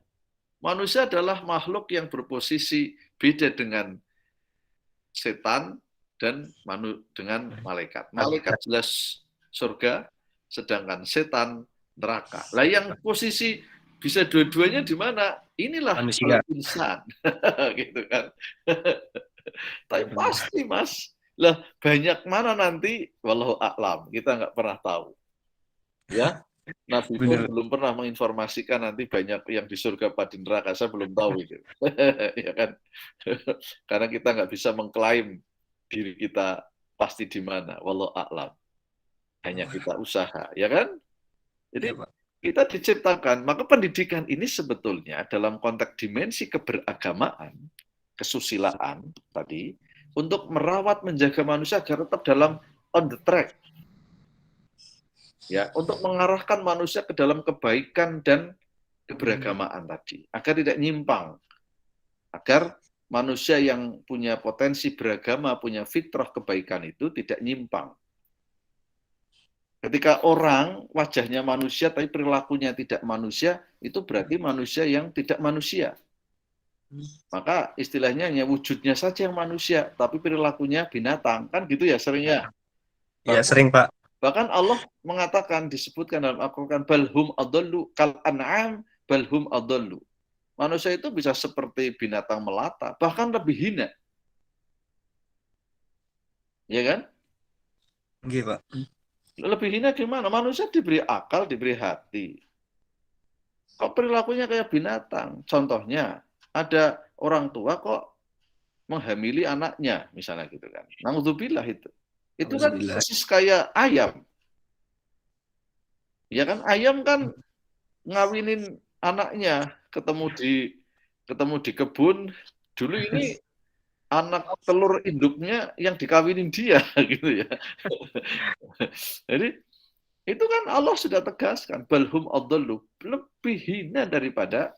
[SPEAKER 1] Manusia adalah makhluk yang berposisi beda dengan setan dan dengan malaikat. Malaikat jelas surga, sedangkan setan neraka. Lah yang posisi bisa dua-duanya di mana? Inilah
[SPEAKER 3] Manusia.
[SPEAKER 1] insan. Gitu kan. Tapi pasti, Mas. Lah banyak mana nanti? Wallahu a'lam. Kita nggak pernah tahu. Ya. Nabi pun belum pernah menginformasikan nanti banyak yang di surga apa di neraka. Saya belum tahu itu. Ya kan? Karena kita nggak bisa mengklaim diri kita pasti di mana. Wallahu a'lam. Hanya kita usaha, ya kan? Jadi kita diciptakan, maka pendidikan ini sebetulnya dalam konteks dimensi keberagamaan, kesusilaan tadi, untuk merawat, menjaga manusia agar tetap dalam on the track. Ya, untuk mengarahkan manusia ke dalam kebaikan dan keberagamaan tadi, agar tidak nyimpang. Agar manusia yang punya potensi beragama, punya fitrah kebaikan itu tidak nyimpang. Ketika orang wajahnya manusia tapi perilakunya tidak manusia, itu berarti manusia yang tidak manusia. Maka istilahnya hanya wujudnya saja yang manusia, tapi perilakunya binatang. Kan gitu ya seringnya.
[SPEAKER 3] Iya, sering, Pak.
[SPEAKER 1] Bahkan Allah mengatakan, disebutkan dalam Al-Quran, balhum adallu kal an'am balhum adallu. Manusia itu bisa seperti binatang melata, bahkan lebih hina. Ya kan?
[SPEAKER 3] Iya, Pak.
[SPEAKER 1] Lebih hina gimana? Manusia diberi akal, diberi hati. Kok perilakunya kayak binatang? Contohnya, ada orang tua kok menghamili anaknya, misalnya gitu kan. Naudzubillah itu. Itu kan persis kayak ayam. Ya kan, ayam kan ngawinin anaknya, ketemu di kebun. Dulu ini anak telur induknya yang dikawinin dia, gitu ya. Jadi itu kan Allah sudah tegaskan, balhum adallu, lebih hina daripada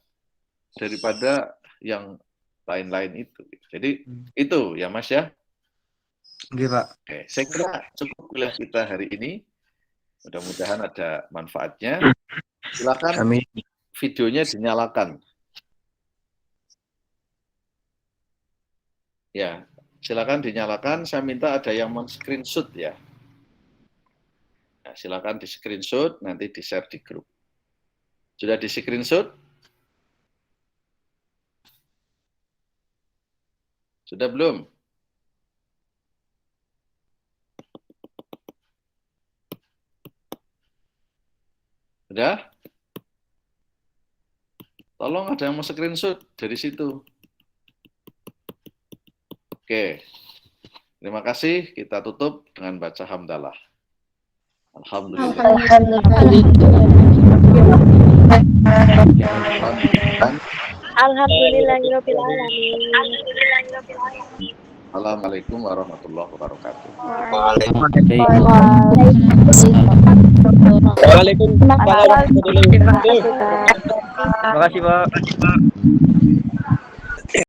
[SPEAKER 1] yang lain-lain itu. Jadi itu ya Mas ya.
[SPEAKER 3] Oke, Pak.
[SPEAKER 1] Oke, saya kira cukup kuliah kita hari ini. Mudah-mudahan ada manfaatnya. Silakan
[SPEAKER 3] Amin.
[SPEAKER 1] videonya dinyalakan. Ya, silakan dinyalakan. Saya minta ada yang men-screenshot ya. Nah, silakan di-screenshot, nanti di-share di grup. Sudah di-screenshot? Sudah belum? Sudah? Tolong ada yang mau screenshot dari situ. Oke. Terima kasih. Kita tutup dengan baca hamdalah. Alhamdulillah.
[SPEAKER 13] Alhamdulillahirabbil alamin.
[SPEAKER 1] Assalamualaikum warahmatullahi wabarakatuh.
[SPEAKER 3] Waalaikumsalam warahmatullahi wabarakatuh. Terima kasih, Pak.